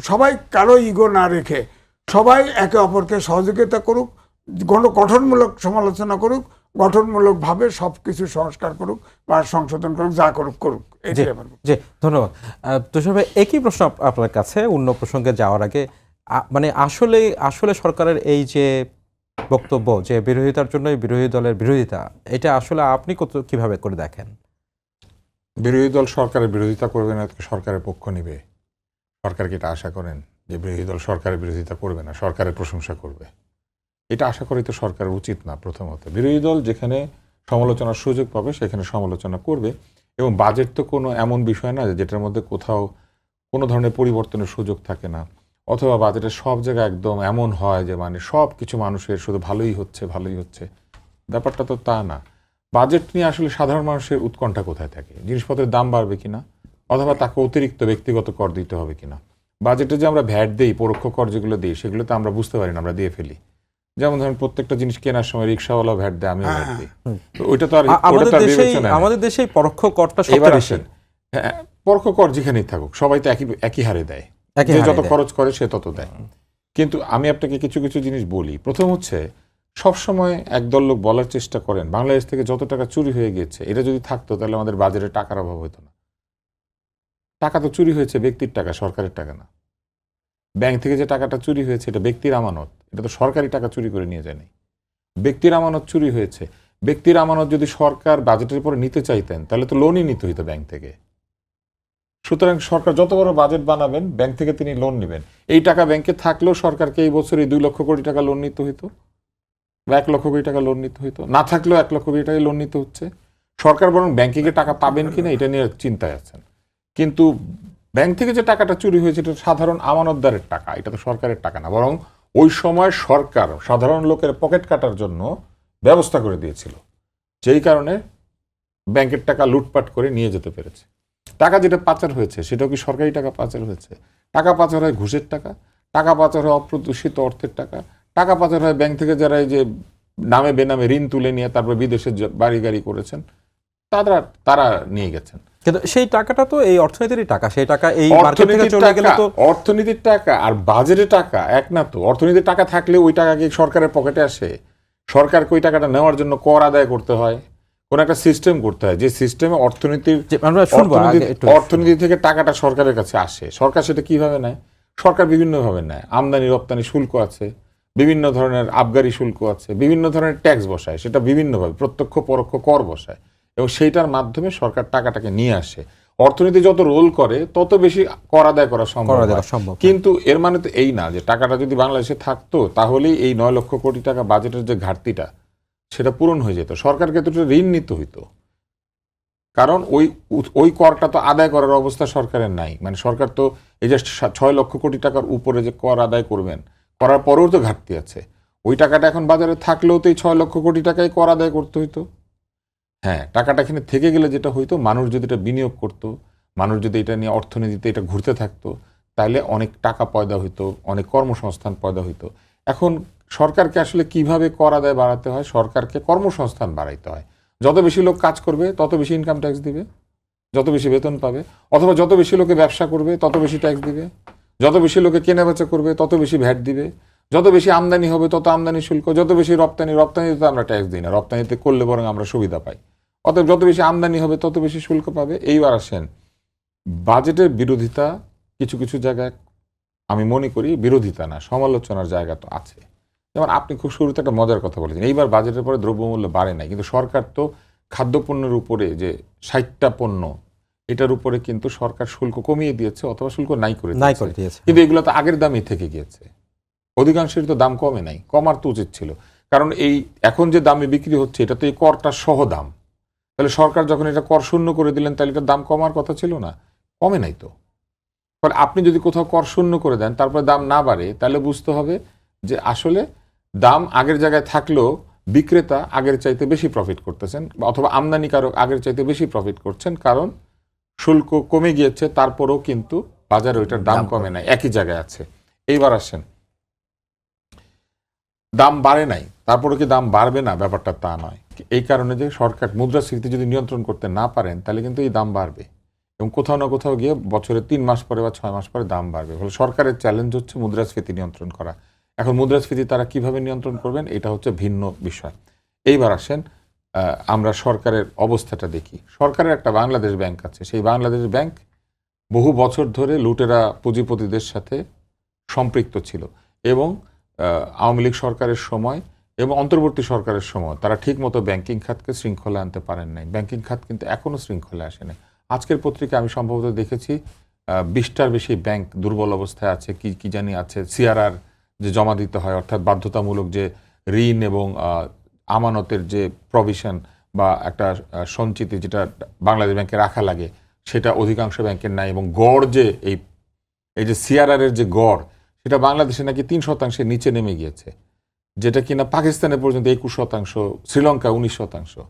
সবাই কারো ইগো না রেখে সবাই একে অপরকে সহযোগিতা করুক, গঠনমূলক সমালোচনা করুক, গঠনমূলকভাবে সব কিছু সংস্কার করুক বা সংশোধন করুক, যা করুক। এটাই আমার। জি, ধন্যবাদ। তুষার ভাই, একই প্রশ্ন আপনার কাছে, অন্য প্রসঙ্গে যাওয়ার আগে, মানে আসলে সরকারের এই যে বক্তব্য যে বিরোধিতার জন্যই বিরোধী দলের বিরোধিতা, এটা আসলে আপনি কিভাবে করে দেখেন? বিরোধী দল সরকারের বিরোধিতা করবে না, সরকারের পক্ষ নিবে? সরকারকে এটা আশা করেন যে বিরোধী দল সরকারের বিরোধিতা করবে না, সরকারের প্রশংসা করবে? এটা আশা করি তো সরকারের উচিত না। প্রথমত, বিরোধী দল যেখানে সমালোচনার সুযোগ পাবে সেখানে সমালোচনা করবে, এবং বাজেট তো কোনো এমন বিষয় না যেটার মধ্যে কোথাও কোনো ধরনের পরিবর্তনের সুযোগ থাকে না, অথবা বাজেটের সব জায়গায় একদম এমন হয় যে মানে সব কিছু মানুষের শুধু ভালোই হচ্ছে। ব্যাপারটা তো তা না। বাজেট নিয়ে আসলে সাধারণ মানুষের উৎকণ্ঠা কোথায় থাকে? জিনিসপত্রের দাম বাড়বে কিনা, অথবা তাকে অতিরিক্ত ব্যক্তিগত কর দিতে হবে কিনা। বাজেটে যে আমরা ভ্যাট দিই, পরোক্ষ কর যেগুলো দিই, সেগুলো তো আমরা বুঝতে পারি না, আমরা দিয়ে ফেলি। যেমন ধরেন প্রত্যেকটা জিনিস কেনার সময় রিক্সাওয়ালা ভ্যাট দেয়, আমিও ভ্যাট দিই, তো ওইটা তো আর আমাদের দেশে পরোক্ষ করটা সবচেয়ে বেশি। হ্যাঁ, পরোক্ষ কর যেখানেই থাকুক সবাই তো একই হারে দেয়, যে যত খরচ করে সে তত দেয়। কিন্তু আমি আপনাকে কিছু জিনিস বলি। প্রথম হচ্ছে, সবসময় একদল লোক বলার চেষ্টা করেন বাংলাদেশ থেকে যত টাকা চুরি হয়ে গেছে, এটা যদি থাকতো তাহলে আমাদের বাজারে টাকার অভাব হতো না। টাকা তো চুরি হয়েছে, ব্যক্তির টাকা, সরকারের টাকা না। ব্যাংক থেকে যে টাকাটা চুরি হয়েছে এটা ব্যক্তির আমানত, এটা তো সরকারি টাকা চুরি করে নিয়ে যায়নি। ব্যক্তির আমানত চুরি হয়েছে। ব্যক্তির আমানত যদি সরকার বাজেটের পরে নিতে চাইতেন তাহলে তো লোনই নিতে হইতো ব্যাংক থেকে। সুতরাং সরকার যত বড় বাজেট বানাবেন, ব্যাংক থেকে তিনি লোন নেবেন। এই টাকা ব্যাংকে থাকলেও সরকারকে এই বছর 2 লক্ষ কোটি টাকা লোন নিতে হইতো, বা 1 লক্ষ কোটি টাকা লোন নিতে হইতো। না থাকলেও 1 লক্ষ কোটি টাকা লোন নিতে হচ্ছে। সরকার বরং ব্যাংকে টাকা পাবেন কিনা এটা নিয়ে চিন্তায় আছেন। কিন্তু ব্যাংক থেকে যে টাকাটা চুরি হয়েছে এটা সাধারণ আমানতদারের টাকা, এটা তো সরকারের টাকা না। বরং ওই সময় সরকার সাধারণ লোকের পকেট কাটার জন্য ব্যবস্থা করে দিয়েছিল, যেই কারণে ব্যাংকের টাকা লুটপাট করে নিয়ে যেতে পেরেছে। টাকা যেটা পাচার হয়েছে সেটাও কি সরকারি টাকা পাচার হয়েছে? টাকা পাচার হয় ঘুষের টাকা, টাকা পাচার হয় অপ্রদূষিত অর্থের টাকা, টাকা পাচার হয় ব্যাংক থেকে যারা এই যে নামে বেনামে ঋণ তুলে নিয়ে তারপর বিদেশে বাড়ি গাড়ি করেছেন, তারা নিয়ে গেছেন। কিন্তু সেই টাকাটা তো এই অর্থনীতির টাকা, সেই টাকা এই মার্কেট থেকে চলে গেলে তো অর্থনীতির টাকা আর বাজেটের টাকা এক না তো। অর্থনীতির টাকা থাকলে ওই টাকা কি সরকারের পকেটে আসে? সরকারকে ওই টাকাটা নেওয়ার জন্য কর আদায় করতে হয়, কোন একটা সিস্টেম করতে হয়, যে সিস্টেমে অর্থনীতি থেকে টাকাটা সরকারের কাছে আসে। সরকার সেটা কিভাবে নেয়? সরকার বিভিন্নভাবে নেয়। আমদানি রপ্তানি শুল্ক আছে, বিভিন্ন ধরনের আবগারি শুল্ক আছে, বিভিন্ন ধরনের ট্যাক্স বসায়, সেটা বিভিন্নভাবে প্রত্যক্ষ পরোক্ষ কর বসায়, এবং সেইটার মাধ্যমে সরকার টাকাটাকে নিয়ে আসে। অর্থনীতি যত রোল করে তত বেশি কর আদায় করা সম্ভব। কিন্তু এর মানে তো এই না যে টাকাটা যদি বাংলাদেশে থাকতো তাহলেই এই 9 লক্ষ কোটি টাকা বাজেটের যে ঘাটতিটা সেটা পূরণ হয়ে যেত। সরকারকে তো ঋণ নিতে হইতো। কারণ ওই করটা তো আদায় করার অবস্থা সরকারের নাই। মানে সরকার তো এই যে 6 লক্ষ কোটি টাকার উপরে যে কর আদায় করবেন, করার পরেও তো ঘাটতি আছে। ওই টাকাটা এখন বাজারে থাকলেও তো এই 6 লক্ষ কোটি টাকায় কর আদায় করতে হইতো। হ্যাঁ, টাকাটা এখানে থেকে গেলে যেটা হইতো, মানুষ যদি এটা বিনিয়োগ করতো, মানুষ যদি এটা নিয়ে অর্থনীতিতে এটা ঘুরতে থাকতো, তাহলে অনেক টাকা পয়দা হইতো, অনেক কর্মসংস্থান পয়দা হইতো। এখন সরকারকে আসলে কিভাবে কর আদায় বাড়াতে হয়? সরকারকে কর্মসংস্থান বাড়াইতে হয়। যত বেশি লোক কাজ করবে তত বেশি ইনকাম ট্যাক্স দিবে, যত বেশি বেতন পাবে, অথবা যত বেশি লোকে ব্যবসা করবে তত বেশি ট্যাক্স দিবে, যত বেশি লোকে কেনাবেচা করবে তত বেশি ভ্যাট দিবে, যত বেশি আমদানি হবে তত আমদানি শুল্ক, যত বেশি রপ্তানিতে তো আমরা ট্যাক্স দিই না, রপ্তানিতে করলে বরং আমরা সুবিধা পাই। অতএব যত বেশি আমদানি হবে তত বেশি শুল্ক পাবে। এইবার আসেন, বাজেটের বিরোধিতা কিছু কিছু জায়গায় আমি মনে করি বিরোধিতা না, সমালোচনার জায়গা তো আছে। যেমন আপনি খুব শুরুতে একটা মজার কথা বলেছেন, এইবার বাজেটের পরে দ্রব্যমূল্য বাড়ে নাই, কিন্তু সরকার তো খাদ্যপণ্যের উপরে যে 60টা পণ্য, এটার উপরে কিন্তু সরকার শুল্ক কমিয়ে দিয়েছে অথবা শুল্ক নাই করে দিয়েছে। কিন্তু এগুলো তো আগের দামই থেকে গিয়েছে, অধিকাংশের তো দাম কমে নাই। কমার তো উচিত ছিল, কারণ এই এখন যে দামে বিক্রি হচ্ছে এটা তো এই করটা সহ দাম। তাহলে সরকার যখন এটা কর শূন্য করে দিলেন, তাহলে এটার দাম কমার কথা ছিল না? কমে নাই তো। ফলে আপনি যদি কোথাও কর শূন্য করে দেন, তারপরে দাম না বাড়ে, তাহলে বুঝতে হবে যে আসলে দাম আগের জায়গায় থাকলেও বিক্রেতা আগের চাইতে বেশি প্রফিট করতেছেন, অথবা আমদানিকারক আগের চাইতে বেশি প্রফিট করছেন, কারণ শুল্ক কমে গিয়েছে, তারপরেও কিন্তু বাজারে ওইটার দাম কমে নাই, একই জায়গায় আছে। এইবার আসেন, দাম বাড়ে নাই, তারপরে কি দাম বাড়বে না? ব্যাপারটা তা নয়। এই কারণে যে সরকার মুদ্রাস্ফীতি যদি নিয়ন্ত্রণ করতে না পারেন, তাহলে কিন্তু এই দাম বাড়বে, এবং কোথাও না কোথাও গিয়ে বছরে 3 মাস পরে বা 6 মাস পরে দাম বাড়বে। ফলে সরকারের চ্যালেঞ্জ হচ্ছে মুদ্রাস্ফীতি নিয়ন্ত্রণ করা। এখন মুদ্রাস্ফীতি তারা কিভাবে নিয়ন্ত্রণ করবেন, এটা হচ্ছে ভিন্ন বিষয়। এইবার আসেন, আমরা সরকারের অবস্থাটা দেখি। সরকারের একটা বাংলাদেশ ব্যাংক আছে, সেই বাংলাদেশ ব্যাংক বহু বছর ধরে লুটেরা পুঁজিপতিদের সাথে সম্পৃক্ত ছিল, এবং আওয়ামী লীগ সরকারের সময় এবং অন্তর্বর্তী সরকারের সময় তারা ঠিকমতো ব্যাংকিং খাতকে শৃঙ্খলা আনতে পারেন নাই। ব্যাংকিং খাত কিন্তু এখনও শৃঙ্খলা আসে নাই। আজকের পত্রিকা আমি সম্ভবত দেখেছি 20টার বেশি ব্যাংক দুর্বল অবস্থায় আছে, কি জানি আছে। সিআরআর যে জমা দিতে হয়, অর্থাৎ বাধ্যতামূলক যে ঋণ এবং আমানতের যে প্রভিশন বা একটা সঞ্চিতি যেটা বাংলাদেশ ব্যাংকে রাখা লাগে, সেটা অধিকাংশ ব্যাংকের নাই। এবং গড় যে এই যে সিআরআর এর যে গড়, সেটা বাংলাদেশে নাকি 3% নিচে নেমে গিয়েছে, যেটা কিনা পাকিস্তানে পর্যন্ত 21%, শ্রীলঙ্কা 19%।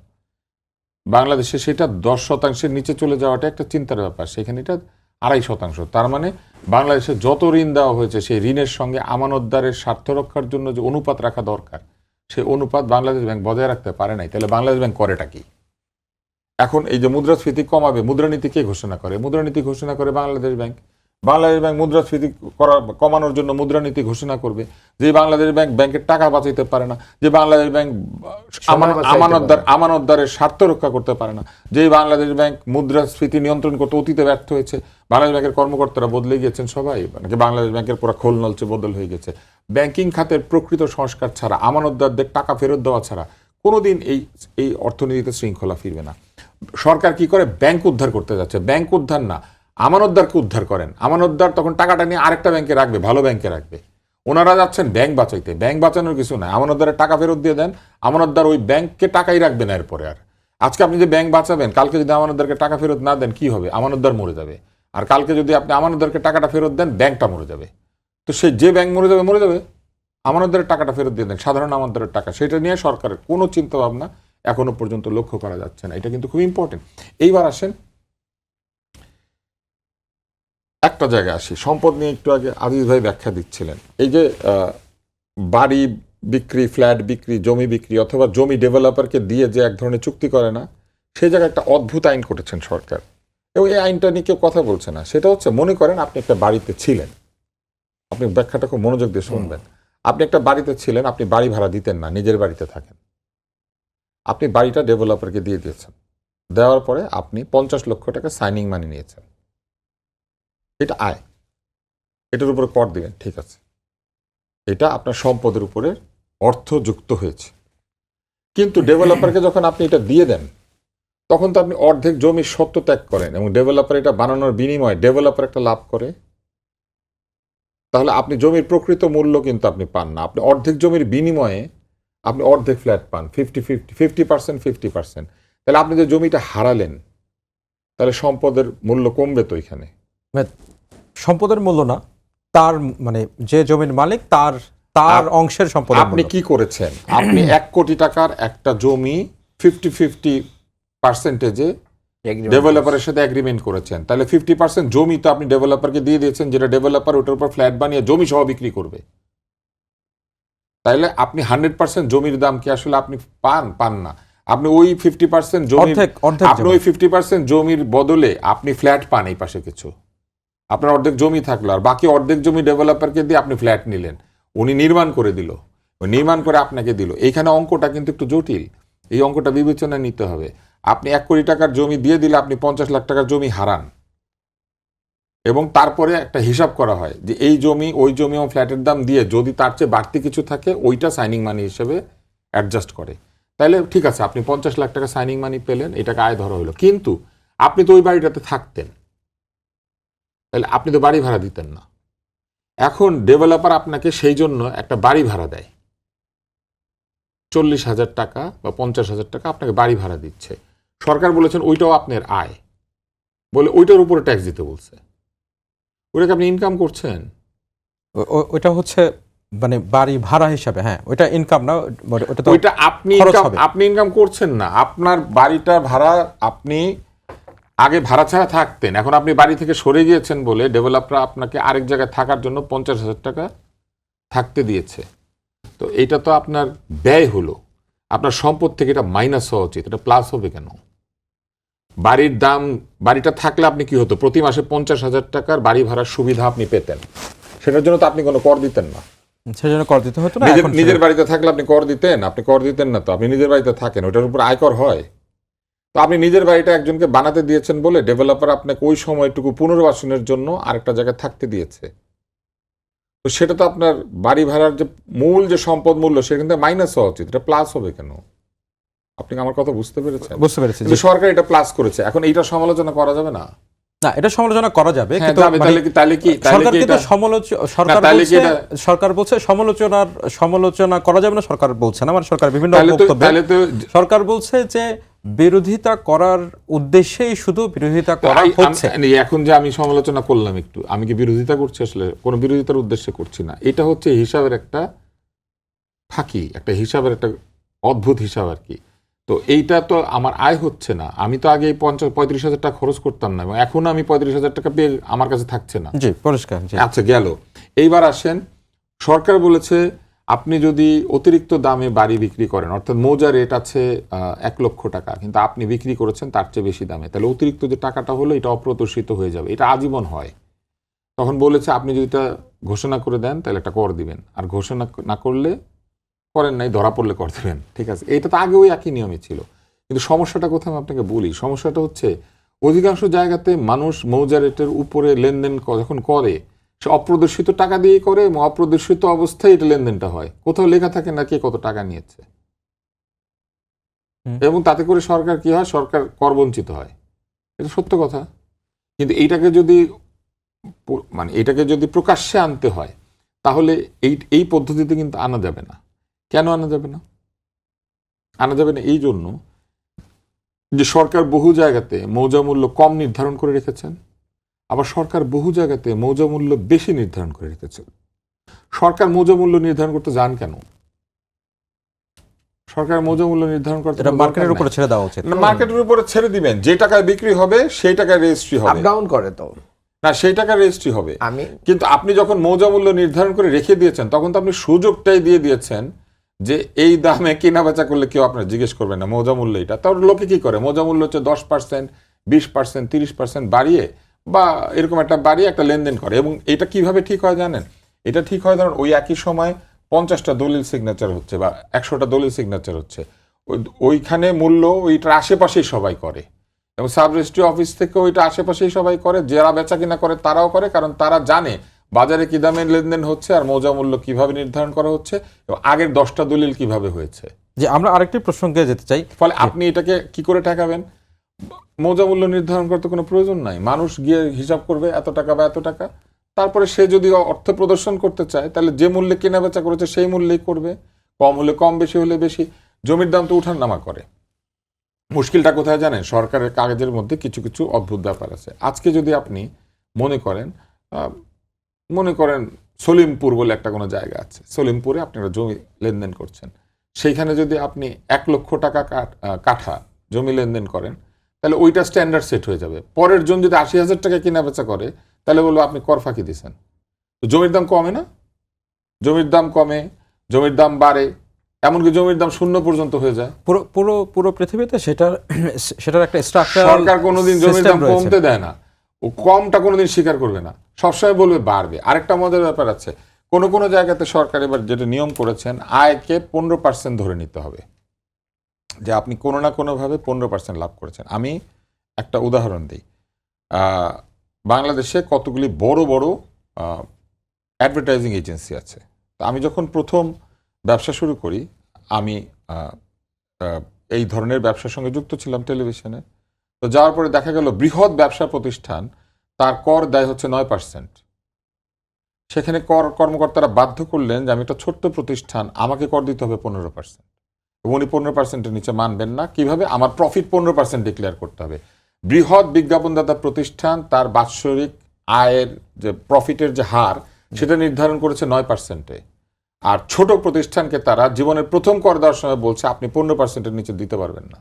বাংলাদেশে সেটা 10%-এর নিচে চলে যাওয়াটা একটা চিন্তার ব্যাপার। সেখানে এটা 2.5%। তার মানে বাংলাদেশে যত ঋণ দেওয়া হয়েছে, সেই ঋণের সঙ্গে আমানতদারের স্বার্থ রক্ষার জন্য যে অনুপাত রাখা দরকার, সেই অনুপাত বাংলাদেশ ব্যাংক বজায় রাখতে পারে নাই। তাহলে বাংলাদেশ ব্যাংক করেটা কি? এখন এই যে মুদ্রাস্ফীতি কমাবে, মুদ্রানীতি কে ঘোষণা করে? মুদ্রানীতি ঘোষণা করে বাংলাদেশ ব্যাংক। বাংলাদেশ ব্যাংক মুদ্রাস্ফীতি কমানোর জন্য মুদ্রানীতি ঘোষণা করবে। যে বাংলাদেশ ব্যাংক ব্যাংকের টাকা বাঁচাইতে পারে না, যে বাংলাদেশ ব্যাংক আমানতদারের স্বার্থ রক্ষা করতে পারে না, যে বাংলাদেশ ব্যাংক মুদ্রাস্ফীতি নিয়ন্ত্রণ করতে অতীতে ব্যর্থ হয়েছে, বাংলাদেশ ব্যাংকের কর্মকর্তারা বদলে গিয়েছেন সবাই, মানে বাংলাদেশ ব্যাংকের পুরো খোল নলচে বদল হয়ে গেছে। ব্যাংকিং খাতের প্রকৃত সংস্কার ছাড়া, আমানতদারদের টাকা ফেরত দেওয়া ছাড়া কোনোদিন এই অর্থনীতিতে শৃঙ্খলা ফিরবে না। সরকার কি করে? ব্যাংক উদ্ধার করতে যাচ্ছে। ব্যাংক উদ্ধার না, আমানতদারকে উদ্ধার করেন। আমানতদার তখন টাকাটা নিয়ে আরেকটা ব্যাংকে রাখবে, ভালো ব্যাংকে রাখবে। ওনারা যাচ্ছেন ব্যাংক বাঁচাইতে। ব্যাংক বাঁচানোর কিছু নাই, আমানতদারের টাকা ফেরত দিয়ে দেন। আমানতদার ওই ব্যাংককে টাকাই রাখবে না এরপরে আর। আজকে আপনি যে ব্যাংক বাঁচাবেন, কালকে যদি আমানতদারকে টাকা ফেরত না দেন, কি হবে? আমানতদার মরে যাবে। আর কালকে যদি আপনি আমানতদারকে টাকাটা ফেরত দেন, ব্যাংকটা মরে যাবে। তো সে যে ব্যাংক মরে যাবে, আমানতদারের টাকাটা ফেরত দিয়ে দেন, সাধারণ আমানতদারের টাকা। সেটা নিয়ে সরকারের কোনো চিন্তা ভাবনা এখনো পর্যন্ত লক্ষ্য করা যাচ্ছে না। এটা কিন্তু খুব ইম্পর্টেন্ট। এইবার আসেন, একটা জায়গায় আসি, সম্পদ নিয়ে একটু আগে আজিজ ভাই ব্যাখ্যা দিচ্ছিলেন। এই যে বাড়ি বিক্রি, ফ্ল্যাট বিক্রি, জমি বিক্রি, অথবা জমি ডেভেলপারকে দিয়ে যে এক ধরনের চুক্তি করে না, সেই জায়গায় একটা অদ্ভুত আইন করেছেন সরকার, এবং এই আইনটা নিয়ে কেউ কথা বলছে না। সেটা হচ্ছে, মনে করেন আপনি একটা বাড়িতে ছিলেন, আপনি ব্যাখ্যাটা খুব মনোযোগ দিয়ে শুনবেন। আপনি একটা বাড়িতে ছিলেন, আপনি বাড়ি ভাড়া দিতেন না, নিজের বাড়িতে থাকেন। আপনি বাড়িটা ডেভেলপারকে দিয়ে দিয়েছেন, দেওয়ার পরে আপনি 50 লক্ষ টাকা সাইনিং মানি নিয়েছেন। এটা আয়, এটার উপরে কর দিবেন, ঠিক আছে। এটা আপনার সম্পদের উপরে অর্থ যুক্ত হয়েছে। কিন্তু ডেভেলপারকে যখন আপনি এটা দিয়ে দেন, তখন তো আপনি অর্ধেক জমির সত্ত্ব ত্যাগ করেন, এবং ডেভেলপার এটা বানানোর বিনিময়ে ডেভেলপার একটা লাভ করে। তাহলে আপনি জমির প্রকৃত মূল্য কিন্তু আপনি পান না। আপনি অর্ধেক জমির বিনিময়ে আপনি অর্ধেক ফ্ল্যাট পান, 50-50, 50%, 50%। তাহলে আপনি যে জমিটা হারালেন, তাহলে সম্পদের মূল্য কমবে তো এখানে। সম্পদের মূল্য না, তার মানে যে জমির মালিক তার অংশের সম্পদ। আপনি কি করেছেন? আপনি 1 কোটি টাকার একটা জমি 50-50% ডেভেলপারের সাথে এগ্রিমেন্ট করেছেন, তাহলে 50% জমি তো আপনি ডেভেলপারকে দিয়ে দিয়েছেন, যেটা ডেভেলপার ওটার উপর ফ্ল্যাট বানিয়ে জমি সহ বিক্রি করবে। তাইলে আপনি 100% জমির দাম কি আসলে আপনি পান না। আপনি ওই 50% জমি, আপনি ওই 50% জমির বদলে আপনি ফ্ল্যাট পান এই পাশে কিছু, আপনার অর্ধেক জমি থাকলো, আর বাকি অর্ধেক জমি ডেভেলপারকে দিয়ে আপনি ফ্ল্যাট নিলেন, উনি নির্মাণ করে দিল, নির্মাণ করে আপনাকে দিল। এইখানে অঙ্কটা কিন্তু একটু জটিল, এই অঙ্কটা বিবেচনায় নিতে হবে। আপনি 1 কোটি টাকার জমি দিয়ে দিলে আপনি 50 লাখ টাকার জমি হারান, এবং তারপরে একটা হিসাব করা হয় যে এই জমি ওই জমি এবং ফ্ল্যাটের দাম দিয়ে যদি তার চেয়ে বাড়তি কিছু থাকে ওইটা সাইনিং মানি হিসেবে অ্যাডজাস্ট করে। তাহলে ঠিক আছে, আপনি 50 লাখ টাকা সাইনিং মানি পেলেন, এটাকে আয় ধরা হলো, কিন্তু আপনি তো ওই বাড়িটাতে থাকতেন, তাহলে আপনি তো বাড়ি ভাড়া দিতেন না। এখন ডেভেলপার আপনাকে সেই জন্য একটা বাড়ি ভাড়া দেয়, 40,000 টাকা বা 50,000 টাকা আপনাকে বাড়ি ভাড়া দিচ্ছে। সরকার বলেছেন ওইটাও আপনার আয়, বলে ওইটার উপরে ট্যাক্স দিতে বলছে। ওইটাকে আপনি ইনকাম করছেন, ওইটা হচ্ছে মানে বাড়ি ভাড়া হিসাবে। হ্যাঁ, ওইটা ইনকাম না, ওইটা আপনি ইনকাম করছেন না। আপনার বাড়িটা ভাড়া, আপনি আগে ভাড়া ছাড়া থাকতেন, এখন আপনি বাড়ি থেকে সরে গিয়েছেন বলে ডেভেলপার আপনাকে আরেক জায়গায় থাকার জন্য 50,000 টাকা থাকতে দিয়েছে। তো এটা তো আপনার ব্যয় হলো, আপনার সম্পদ থেকে এটা মাইনাস হওয়া উচিত, এটা প্লাস হবে কেন? বাড়ির দাম, বাড়িটা থাকলে আপনি কি হতো, প্রতি মাসে 50,000 টাকার বাড়ি ভাড়ার সুবিধা আপনি পেতেন, সেটার জন্য তো আপনি কোনো কর দিতেন না। সেজন্য কর দিতে হতো না। নিজের বাড়িতে থাকলে আপনি কর দিতেন? আপনি কর দিতেন না তো, আপনি নিজের বাড়িতে থাকেন, ওটার উপর আয়কর হয়। তো আপনি নিজের বাড়িটা একজনকে বানাতে দিয়েছেন বলে ডেভেলপার আপনাকে ওই সময়টুকু পুনর্বাসনের জন্য আরেকটা জায়গায় থাকতে দিয়েছে। তো সেটা তো আপনার বাড়ি ভাড়ার যে মূল যে সম্পদ মূল্য সেটা কিন্তু মাইনাস হওয়া উচিত, এটা প্লাস হবে কেন? আপনি আমার কথা বুঝতে পেরেছেন? বুঝতে পেরেছি। সরকার এটা প্লাস করেছে, এখন এইটা সমালোচনা করা যাবে না? না, এটা সমালোচনা করা যাবে, কিন্তু সরকার বলছে সমালোচনা করা যাবে না, সরকার বলছে না, মানে সরকার বিভিন্ন বক্তব্যে সরকার বলছে যে বিরোধিতা করার উদ্দেশ্যেই শুধু বিরোধিতা করা হচ্ছে। এখন যে আমি সমালোচনা করলাম একটু, আমি কি বিরোধিতা করছি? আসলে কোনো বিরোধিতার উদ্দেশ্যে করছি না। এটা হচ্ছে হিসাবের একটা ফাঁকি, একটা হিসাবের একটা অদ্ভুত হিসাব আর কি। তো এইটা তো আমার আয় হচ্ছে না, আমি তো আগে 35,000 টাকা খরচ করতাম না, এবং এখন আমি 35,000 টাকা পেয়ে আমার কাছে থাকছে না। জি, পরিষ্কার। আচ্ছা, গেল। এইবার আসেন, সরকার বলেছে আপনি যদি অতিরিক্ত দামে বাড়ি বিক্রি করেন, অর্থাৎ মৌজা রেট আছে 1 লক্ষ টাকা, কিন্তু আপনি বিক্রি করেছেন তার চেয়ে বেশি দামে, তাহলে অতিরিক্ত যে টাকাটা হলো এটা অপ্রদর্শিত হয়ে যাবে, এটা আজীবন হয়। তখন বলেছে আপনি যদি এটা ঘোষণা করে দেন তাহলে একটা কর দিবেন, আর ঘোষণা না করলে, করেন নাই, ধরা পড়লে কর দেবেন। ঠিক আছে, এটা তো আগে ওই একই নিয়মই ছিল। কিন্তু সমস্যাটা কোথায় আমি আপনাকে বলি, সমস্যাটা হচ্ছে অধিকাংশ জায়গাতে মানুষ মৌজা রেটের উপরে লেনদেন যখন করে, সে অপ্রদর্শিত টাকা দিয়ে করে, এবং অপ্রদর্শিত অবস্থায় এটা লেনদেনটা হয়, কোথাও লেখা থাকে না কে কত টাকা নিয়েছে, এবং তাতে করে সরকার কি হয়, সরকার কর বঞ্চিত হয়, এটা সত্য কথা। কিন্তু এইটাকে যদি প্রকাশ্যে আনতে হয়, তাহলে এই পদ্ধতিতে কিন্তু আনা যাবে না। কেন আনা যাবে না? আনা যাবে না এই জন্য যে সরকার বহু জায়গাতে মৌজা মূল্য কম নির্ধারণ করে রেখেছেন, আবার সরকার বহু জায়গাতে মৌজা মূল্য বেশি নির্ধারণ করে রেখেছেন। সরকার মৌজা মূল্য নির্ধারণ করতে যান কেন? সরকার মৌজা মূল্য নির্ধারণ করতে মার্কেটের উপরে ছেড়ে দেওয়া উচিত। মার্কেটের উপরে ছেড়ে দিবেন, যে টাকায় বিক্রি হবে সেই টাকায় রেজিস্ট্রি হবে। আপ ডাউন করে তো না, সেই টাকার রেজিস্ট্রি হবে। কিন্তু আপনি যখন মৌজা মূল্য নির্ধারণ করে রেখে দিয়েছেন, তখন তো আপনি সুযোগটাই দিয়ে দিয়েছেন যে এই দামে কেনা বেচা করলে কেউ আপনার জিজ্ঞেস করবে না মৌজা মূল্য এটা। তার লোকে কি করে, মৌজা মূল্য হচ্ছে 10%, 20%, 30% বাড়িয়ে বা এরকম একটা বাড়িয়ে একটা লেনদেন করে। এবং এটা কিভাবে ঠিক হয় জানেন? এটা ঠিক হয় ধরুন ওই একই সময় 50টা দলিল সিগনেচার হচ্ছে বা 100টা দলিল সিগনেচার হচ্ছে, ওইখানে মূল্য ওইটার আশেপাশেই সবাই করে, এবং সাব রেজিস্ট্রি অফিস থেকে ওইটা আশেপাশেই সবাই করে, যারা বেচা কিনা করে তারাও করে, কারণ তারা জানে বাজারে কি দামে লেনদেন হচ্ছে আর মৌজা মূল্য কিভাবে নির্ধারণ করা হচ্ছে এবং আগের 10টা দলিল কিভাবে হয়েছে। যে আমরা আরেকটি প্রসঙ্গে যেতে চাই, ফলে আপনি এটাকে কি করে ঠেকাবেন? মৌজা মূল্য নির্ধারণ করতে কোনো প্রয়োজন নাই, মানুষ গিয়ে হিসাব করবে এত টাকা বা এত টাকা, তারপরে সে যদি অর্থ প্রদর্শন করতে চায় তাহলে যে মূল্যে কেনা বেচা করেছে সেই মূল্যেই করবে, কম হলে কম, বেশি হলে বেশি। জমির দাম তো উঠার নামা করে, মুশকিলটা কোথায় জানেন? সরকারের কাগজের মধ্যে কিছু কিছু অদ্ভুত ব্যাপার আছে। আজকে যদি আপনি মনে করেন সলিমপুর বলে একটা কোনো জায়গা আছে, সলিমপুরে আপনারা জমি লেনদেন করছেন, সেইখানে যদি আপনি 1 লক্ষ টাকা কাঠা জমি লেনদেন করেন, তাহলে ওইটা স্ট্যান্ডার্ড সেট হয়ে যাবে। পরের জন যদি 80,000 টাকা কেনা বেচা করে, তাহলে বলবো আপনি কর ফাঁকি দিচ্ছেন। তো জমির দাম কমে না? জমির দাম কমে, জমির দাম বাড়ে, এমনকি জমির দাম 0 পর্যন্ত হয়ে যায়। পুরো পৃথিবীতে সেটার একটা স্ট্রাকচার। সরকার কোনোদিন জমির দাম কমতে দেয় না, ও কমটা কোনোদিন স্বীকার করবে না, সবসময় বলবে বাড়বে। আরেকটা মজার ব্যাপার আছে, কোনো জায়গাতে সরকার এবার যেটা নিয়ম করেছেন, আয়কে 15% ধরে নিতে হবে, যে আপনি কোনো না কোনোভাবে 15% লাভ করেছেন। আমি একটা উদাহরণ দিই। বাংলাদেশে কতগুলি বড় বড় অ্যাডভার্টাইজিং এজেন্সি আছে। তো আমি যখন প্রথম ব্যবসা শুরু করি, আমি এই ধরনের ব্যবসার সঙ্গে যুক্ত ছিলাম টেলিভিশনে। তো যাওয়ার পরে দেখা গেল বৃহৎ ব্যবসা প্রতিষ্ঠান, তার কর দেয় হচ্ছে 9%। সেখানে কর্মকর্তারা বাধ্য করলেন যে আমি একটা ছোট্ট প্রতিষ্ঠান, আমাকে কর দিতে হবে 15%, এবং উনি 15%-এর নিচে মানবেন না। কিভাবে? আমার প্রফিট 15% ডিক্লেয়ার করতে হবে। বৃহৎ বিজ্ঞাপনদাতা প্রতিষ্ঠান তার বাৎসরিক আয়ের যে প্রফিটের যে হার, সেটা নির্ধারণ করেছে 9%-এ। আর ছোট প্রতিষ্ঠানকে তারা জীবনের প্রথম কর দেওয়ার সময় বলছে আপনি 15%-এর নিচে দিতে পারবেন না।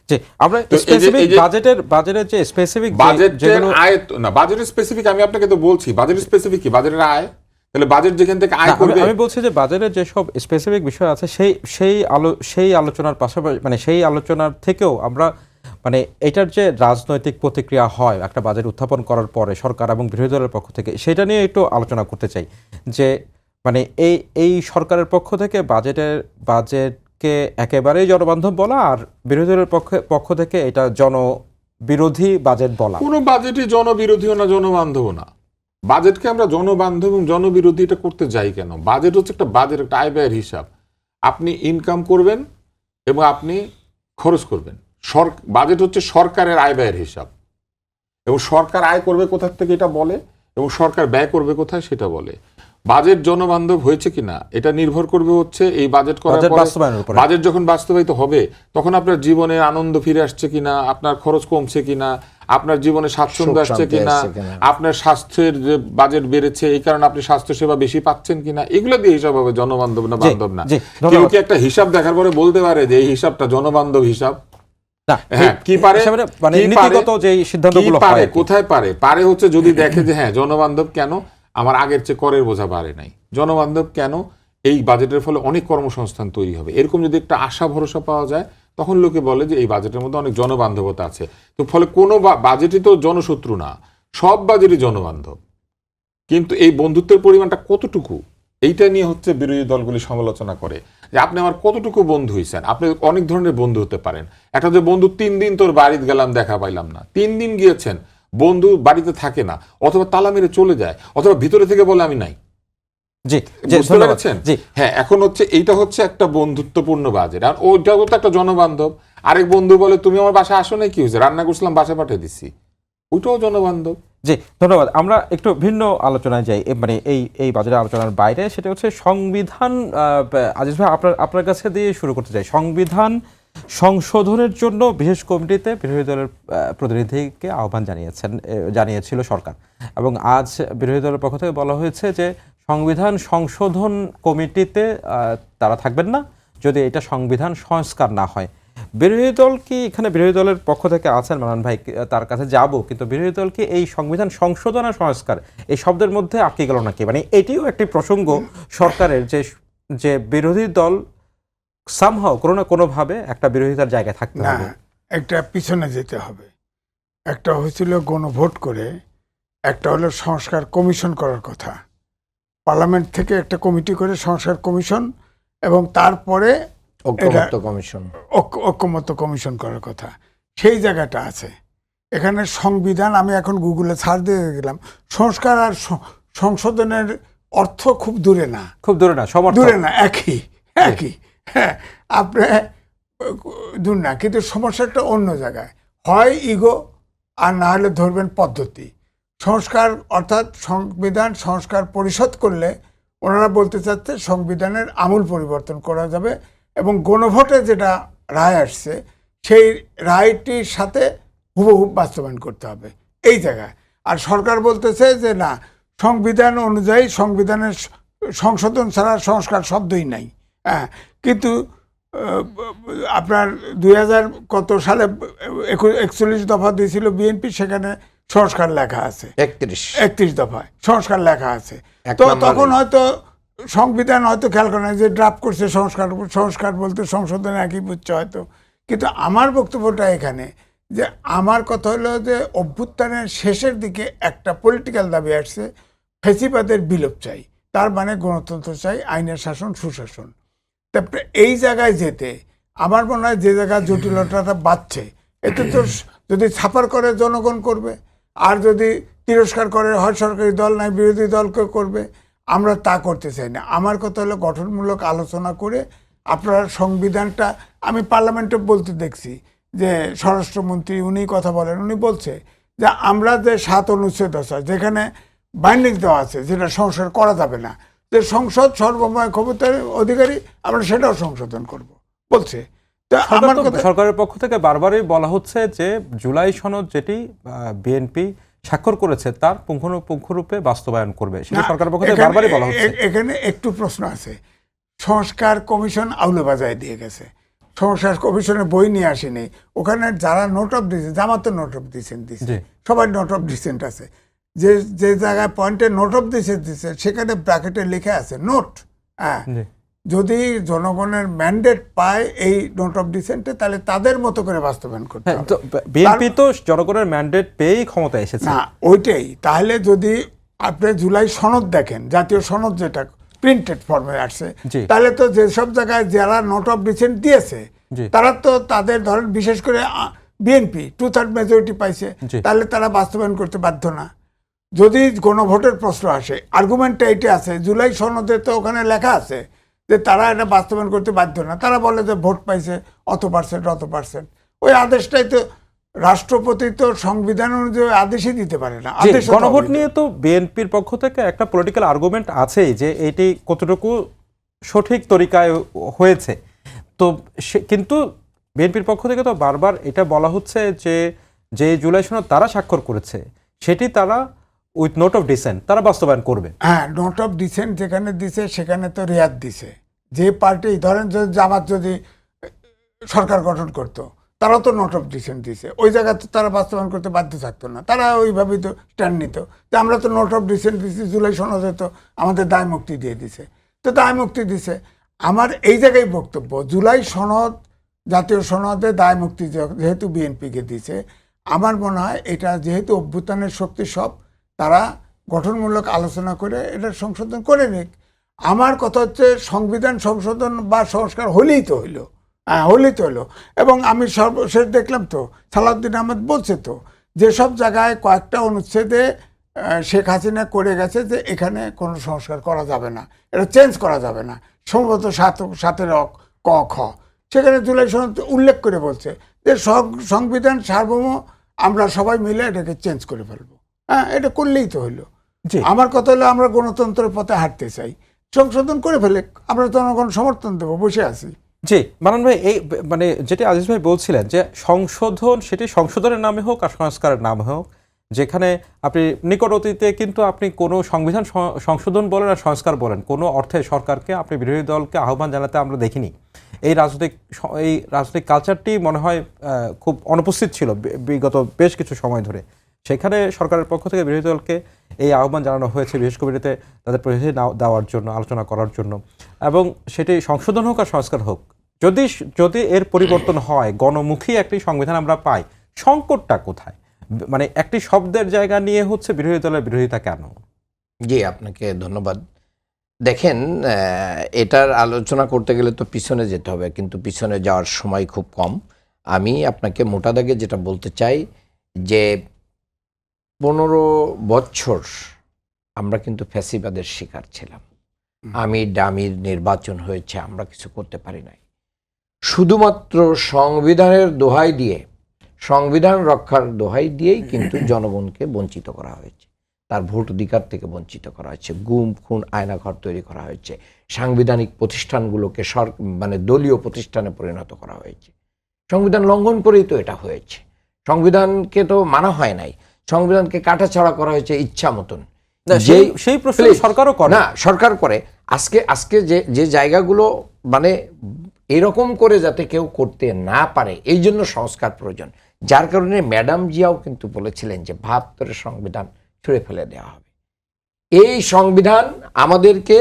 জি, আমরা স্পেসিফিক বাজেটের যে স্পেসিফিক বাজেটের আয় না, বাজেটের স্পেসিফিক আমি আপনাকে তো বলছি, বাজেটের স্পেসিফিক কি? বাজেটের আয়। তাহলে বাজেট যেখান থেকে আয় করবে, আমি বলছি যে বাজেটের যে সব স্পেসিফিক বিষয় আছে সেই আলোচনার পাশাপাশি, মানে সেই আলোচনার থেকেও আমরা, মানে এটার যে রাজনৈতিক প্রতিক্রিয়া হয় একটা বাজেট উত্থাপন করার পরে সরকার এবং বিরোধী দলের পক্ষ থেকে, সেটা নিয়ে একটু আলোচনা করতে চাই। যে মানে এই সরকারের পক্ষ থেকে বাজেটকে একেবারেই জনবান্ধব বলা, আর বিরোধী দলের পক্ষ থেকে এটা জনবিরোধী বাজেট বলা। কোনো বাজেটই জনবিরোধীও না, জনবান্ধব না। বাজেটকে আমরা জনবান্ধব এবং জনবিরোধী এটা করতে যাই কেন? বাজেট হচ্ছে একটা বাজেট, একটা আয় ব্যয়ের হিসাব। আপনি ইনকাম করবেন এবং আপনি খরচ করবেন। বাজেট হচ্ছে সরকারের আয় ব্যয়ের হিসাব, এবং সরকার আয় করবে কোথা থেকে এটা বলে, এবং সরকার ব্যয় করবে কোথায় সেটা বলে। বাজেট জনবান্ধব হয়েছে কিনা এটা নির্ভর করবে হচ্ছে এই বাজেট করার পরে। বাজেট যখন বাস্তবায়িত হবে তখন আপনার জীবনে আনন্দ ফিরে আসছে কিনা, আপনার খরচ কমছে কিনা, আপনার জীবনে স্বাচ্ছন্দ্য আসছে কিনা, আপনার স্বাস্থ্যের যে বাজেট বেড়েছে এই কারণে আপনি স্বাস্থ্যসেবা বেশি পাচ্ছেন কিনা, এগুলো দিয়ে হিসাব হবে, জনবান্ধব না বান্ধব না। কেউ কি একটা হিসাব দেখার পরে বলতে পারে যে এই হিসাবটা জনবান্ধব হিসাব? কোথায় পারে হচ্ছে যদি দেখে যে হ্যাঁ জনবান্ধব কেন, আমার আগের চেয়ে করের বোঝা বাড়ে নাই, জনবান্ধব কেন, এই বাজেটের ফলে অনেক কর্মসংস্থান তৈরি হবে, এরকম যদি একটা আশা ভরসা পাওয়া যায়, তখন লোকে বলে যে এই বাজেটের মধ্যে অনেক জনবান্ধবতা আছে। তো ফলে কোনো বাজেটই তো জনশত্রু না, সব বাজেটই জনবান্ধব। কিন্তু এই বন্ধুত্বের পরিমাণটা কতটুকু, এইটা নিয়ে হচ্ছে বিরোধী দলগুলি সমালোচনা করে যে আপনি আমার কতটুকু বন্ধু হয়েছেন। আপনি অনেক ধরনের বন্ধু হতে পারেন। একটা যে বন্ধু 3 দিন তোর বাড়িতে গেলাম দেখা পাইলাম না, 3 দিন গিয়েছেন, বন্ধু বাড়িতে থাকে না, অথবা তালা মেরে চলে যায়, অথবা ভিতরে থেকে বলে আমি নাই। জি, বুঝতে পারছেন? হ্যাঁ, এখন হচ্ছে এইটা হচ্ছে একটা বন্ধুত্বপূর্ণ বাজেট। আর ওইটাও তো একটা জনবান্ধব। আরেক বন্ধু বলে তুমি আমার বাসায় আসো না, কি হয়েছে, রান্না করছিলাম বাসায় পাঠিয়ে দিচ্ছি, ওইটাও জনবান্ধব। জি, ধন্যবাদ। আমরা একটু ভিন্ন আলোচনায় যাই, মানে এই বাজেটের আলোচনার বাইরে। সেটা হচ্ছে সংবিধান। আজিজ ভাই, আপনার কাছে দিয়ে শুরু করতে চাই। সংবিধান সংশোধনের জন্য বিশেষ কমিটিতে বিরোধী দলের প্রতিনিধিকে আহ্বান জানিয়েছিল সরকার, এবং আজ বিরোধী দলের পক্ষ থেকে বলা হয়েছে যে সংবিধান সংশোধন কমিটিতে তারা থাকবেন না যদি এটা সংবিধান সংস্কার না হয়। বিরোধী দল কি এখানে, বিরোধী দলের পক্ষ থেকে আছেন মানান ভাই, তার কাছে যাব, কিন্তু বিরোধী দল কি এই সংবিধান সংশোধন আর সংস্কার এই শব্দের মধ্যে আটকে গেল নাকি? মানে এটিও একটি প্রসঙ্গ সরকারের, যে বিরোধী দল সামহাও কোনো না কোনোভাবে একটা বিরোধিতার জায়গায় থাকতে হবে। একটা পিছনে যেতে হবে। একটা হয়েছিল গণভোট করে, একটা হলো সংস্কার কমিশন করার কথা, পার্লামেন্ট থেকে একটা কমিটি করে সংস্কার কমিশন, এবং তারপরে ঐক্যমত্য কমিশন করার কথা। সেই জায়গাটা আছে এখানে। সংবিধান, আমি এখন গুগলে সার্চ দিয়ে গেলাম, সংস্কার আর সংশোধনের অর্থ খুব দূরে না, দূরে না, একই। হ্যাঁ, আপনি দূর না, কিন্তু সমস্যাটা অন্য জায়গায়। হয় ইগো, আর না হলে ধরবেন পদ্ধতি। সংস্কার অর্থাৎ সংবিধান সংস্কার পরিষদ করলে ওনারা বলতে চাচ্ছে সংবিধানের আমূল পরিবর্তন করা যাবে, এবং গণভোটে যেটা রায় আসছে সেই রায়টির সাথে হুবহু বাস্তবায়ন করতে হবে এই জায়গায়। আর সরকার বলতেছে যে না, সংবিধান অনুযায়ী সংবিধানের সংশোধন ছাড়া সংস্কার শব্দই নাই। হ্যাঁ, কিন্তু আপনার 2000 কত সালে 41 দফা দিয়েছিল বিএনপি, সেখানে সংস্কার লেখা আছে 31 দফায় সংস্কার লেখা আছে। তো তখন হয়তো সংবিধান হয়তো খেয়াল করে না যে ড্রাফট করছে সংস্কার, সংস্কার বলতে সংশোধন একই বুঝছে হয়তো। কিন্তু আমার বক্তব্যটা এখানে যে আমার কথা হলো যে অভ্যুত্থানের শেষের দিকে একটা পলিটিক্যাল দাবি আসছে, ফ্যাসিবাদের বিলোপ চাই, তার মানে গণতন্ত্র চাই, আইনের শাসন, সুশাসন। তারপরে এই জায়গায় যেতে আমার মনে হয় যে জায়গায় জটিলতাটা বাড়ছে, এতে তো যদি ছাপার করে জনগণ করবে, আর যদি তিরস্কার করে হয় সরকারি দল নাই বিরোধী দলকে করবে। আমরা তা করতে চাই না। আমার কথা হলো গঠনমূলক আলোচনা করে আপনারা সংবিধানটা, আমি পার্লামেন্টে বলতে দেখছি যে স্বরাষ্ট্রমন্ত্রী উনি কথা বলেন, উনি বলছে যে আমরা যে 7 অনুচ্ছেদ আছে যেখানে বাইন্ডিং দেওয়া আছে যেটা সংস্কার করা যাবে না, যে সংসদ সর্বময় ক্ষমতার অধিকারী, আমরা সেটাও সংশোধন করব বলছে। তো আমার কথা, সরকারের পক্ষ থেকে বারবারই বলা হচ্ছে যে জুলাই সনদ যেটি বিএনপি স্বাক্ষর করেছে তার পুঙ্খানুপুঙ্খ রূপে বাস্তবায়ন করবে, সেটা সরকারের পক্ষ থেকে বারবারই বলা হচ্ছে। এখানে একটু প্রশ্ন আছে। সংস্কার কমিশন আউলে বাজায় দিয়ে গেছে, সংস্কার কমিশনের বই নিয়ে আসেনি। ওখানে যারা note of dissent, Jamaat note of dissent দিচ্ছে, সবাই নোট অফ ডিসেন্ট আছে। যে যে জায়গায় পয়েন্টে নোট অফ ডিসেন্ট দিচ্ছে সেখানে ব্র্যাকেটে লিখে আছে নোট। হ্যাঁ, যদি জনগণের ম্যান্ডেট পায় এই নোট অফ ডিসেন্টে, তাহলে তাদের মতো করে বাস্তবায়ন করতে হবে। বিএনপি তো জনগণের ম্যান্ডেট পেয়েই ক্ষমতায় এসেছে না, ওইটাই। তাহলে যদি আপনি জুলাই সনদ দেখেন, জাতীয় সনদ যেটা প্রিন্টেড ফর্মে আসছে, তাহলে তো যেসব জায়গায় যারা নোট অফ ডিসেন্ট দিয়েছে তারা তো তাদের ধরেন বিশেষ করে বিএনপি 2/3 মেজরিটি পাইছে, তাহলে তারা বাস্তবায়ন করতে বাধ্য না। যদি গণভোটের প্রশ্ন আসে, আর্গুমেন্টটা এইটা আছে, জুলাই সনদে তো ওখানে লেখা আছে যে তারা এটা বাস্তবায়ন করতে বাধ্য না। তারা বলে যে ভোট পাইছে অত পার্সেন্ট। ওই আদেশটাই তো, রাষ্ট্রপতি তো সংবিধান অনুযায়ী আদেশই দিতে পারে না। গণভোট নিয়ে তো বিএনপির পক্ষ থেকে একটা পলিটিক্যাল আর্গুমেন্ট আছেই যে এটি কতটুকু সঠিক তরিকায় হয়েছে। তো কিন্তু বিএনপির পক্ষ থেকে তো বারবার এটা বলা হচ্ছে যে যে জুলাই সনদ তারা স্বাক্ষর করেছে সেটি তারা উইথ নোট অফ ডিসেন্ট তারা বাস্তবায়ন করবে। হ্যাঁ, নোট অফ ডিসেন্ট যেখানে দিছে সেখানে তো রেয়াত দিছে। যে পার্টি ধরেন যদি জামাত যদি সরকার গঠন করতো, তারাও তো নোট অফ ডিসেন্ট দিছে, ওই জায়গায় তো তারা বাস্তবায়ন করতে বাধ্য থাকতো না। তারা ওইভাবেই তো স্ট্যান্ড নিত যে আমরা তো নোট অফ ডিসেন্ট দিচ্ছি, জুলাই সনদে তো আমাদের দায় মুক্তি দিয়ে দিছে, তো দায় মুক্তি দিছে। আমার এই জায়গায় বক্তব্য, জুলাই সনদ জাতীয় সনদে দায় মুক্তি যেহেতু বিএনপিকে দিছে, আমার মনে হয় এটা যেহেতু অভ্যুত্থানের শক্তি সব, তারা গঠনমূলক আলোচনা করে এটা সংশোধন করে নিক। আমার কথা হচ্ছে সংবিধান সংশোধন বা সংস্কার হলেই তো হইলো, হলো। এবং আমি সর্বশেষ দেখলাম তো সালাউদ্দিন আহমেদ বলছে তো যেসব জায়গায় কয়েকটা অনুচ্ছেদে শেখ হাসিনা করে গেছে যে এখানে কোনো সংস্কার করা যাবে না, এটা চেঞ্জ করা যাবে না, সম্ভবত 7-এর ক খ, সেখানে জুলাই সনদ উল্লেখ করে বলছে যে সংবিধান সার্বভৌম, আমরা সবাই মিলে এটাকে চেঞ্জ করে ফেলবো। হ্যাঁ, এটা করলেই তো হইলো। আমার কথা হলো আমরা গণতন্ত্রের পথে হাঁটতে চাই, সংশোধন করে ফেলে, আমরা জনগণ সমর্থন দেবো, বসে আছি। জি মানান ভাই, এই মানে যেটি আজিজ ভাই বলছিলেন যে সংশোধন, সেটি সংশোধনের নামে হোক আর সংস্কারের নামে হোক, যেখানে আপনি নিকট অতীতে কিন্তু আপনি কোনো সংবিধান সংশোধন বলেন আর সংস্কার বলেন কোনো অর্থে সরকারকে আপনি বিরোধী দলকে আহ্বান জানাতে আমরা দেখিনি। এই রাজনৈতিক কালচারটি মনে হয় খুব অনুপস্থিত ছিল বিগত বেশ কিছু সময় ধরে। সেখানে সরকারের পক্ষ থেকে বিরোধী দলকে এই আহ্বান জানানো হয়েছে বিশেষ কবিতাতে তাদের প্রতিনিধি দেওয়ার জন্য, আলোচনা করার জন্য, এবং সেটি সংশোধন হোক আর সংস্কার হোক, যদি এর পরিবর্তন হয়, গণমুখী একটি সংবিধান আমরা পাই, সংকটটা কোথায়? মানে একটি শব্দের জায়গা নিয়ে হচ্ছে বিরোধী দলের বিরোধিতা কেন? জি, আপনাকে ধন্যবাদ। দেখেন, এটার আলোচনা করতে গেলে তো পিছনে যেতে হবে, কিন্তু পিছনে যাওয়ার সময় খুব কম। আমি আপনাকে মোটা দাগে যেটা বলতে চাই যে 15 বছর আমরা কিন্তু ফ্যাসিবাদের শিকার ছিলাম। আমি ডামির নির্বাচন হয়েছে, আমরা কিছু করতে পারি নাই। শুধুমাত্র সংবিধানের দোহাই দিয়ে, সংবিধান রক্ষার দোহাই দিয়েই কিন্তু জনগণকে বঞ্চিত করা হয়েছে, তার ভোট অধিকার থেকে বঞ্চিত করা হয়েছে, গুম খুন আয়নাঘর তৈরি করা হয়েছে, সাংবিধানিক প্রতিষ্ঠানগুলোকে দলীয় প্রতিষ্ঠানে পরিণত করা হয়েছে। সংবিধান লঙ্ঘন করেই তো এটা হয়েছে। সংবিধানকে তো মানা হয় নাই, সংবিধানকে কাটাছাড়া করা হয়েছে ইচ্ছা মতন। সেই প্রশ্ন সরকারও করে না, সরকার করে। আজকে যে জায়গাগুলো মানে এরকম করে যাতে কেউ করতে না পারে, এই জন্য সংস্কার প্রয়োজন। যার কারণে ম্যাডাম জিয়াও কিন্তু বলেছিলেন যে ৭২ সংবিধান ছুঁড়ে ফেলে দেওয়া হবে। এই সংবিধান আমাদেরকে,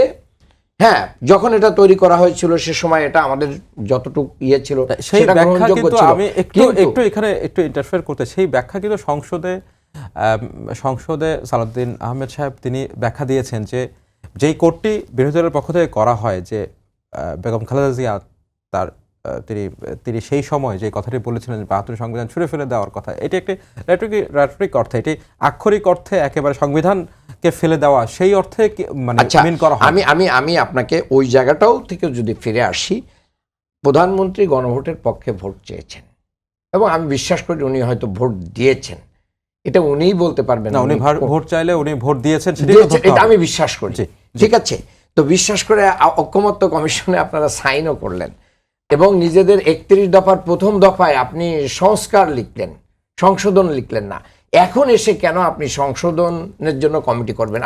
হ্যাঁ, যখন এটা তৈরি করা হয়েছিল সে সময় এটা আমাদের যতটুকু ছিল সেই সেটা ব্যাখ্যা গ্রহণযোগ্য কিন্তু ছিল। আমি একটু এখানে একটু ইন্টারফেয়ার করতে, সেই ব্যাখ্যা কিন্তু সংসদে সালাউদ্দিন আহমেদ সাহেব তিনি ব্যাখ্যা দিয়েছেন যে যেই কোর্টটি বিরোধী দলের পক্ষ থেকে করা হয়, যে বেগম খালেদা জিয়া তিনি সেই সময় যে কথাটি বলেছিলেন ৭২ সংবিধান ছুঁড়ে ফেলে দেওয়ার কথা, এটি একটি রেটরিক অর্থে, এটি আক্ষরিক অর্থে একেবারে সংবিধানকে ফেলে দেওয়া, সেই অর্থে মানে মিন করা হয়। আমি আপনাকে ওই জায়গাটাও থেকে যদি ফিরে আসি, প্রধানমন্ত্রী গণভোটের পক্ষে ভোট চেয়েছেন এবং আমি বিশ্বাস করি উনি হয়তো ভোট দিয়েছেন, এটা উনিই বলতে পারবেন না। উনি ভোট চাইলে উনি ভোট দিয়েছেন, এটা আমি বিশ্বাস করি। ঠিক আছে, তো বিশ্বাস করে ঐকমত্য কমিশনে আপনারা সাইনও করলেন এবং নিজেদের ৩১ দফার প্রথম দফায় আপনি সংস্কার লিখলেন, সংশোধন লিখলেন না। এখন এসে কেন আপনি সংশোধনের জন্য কমিটি করবেন?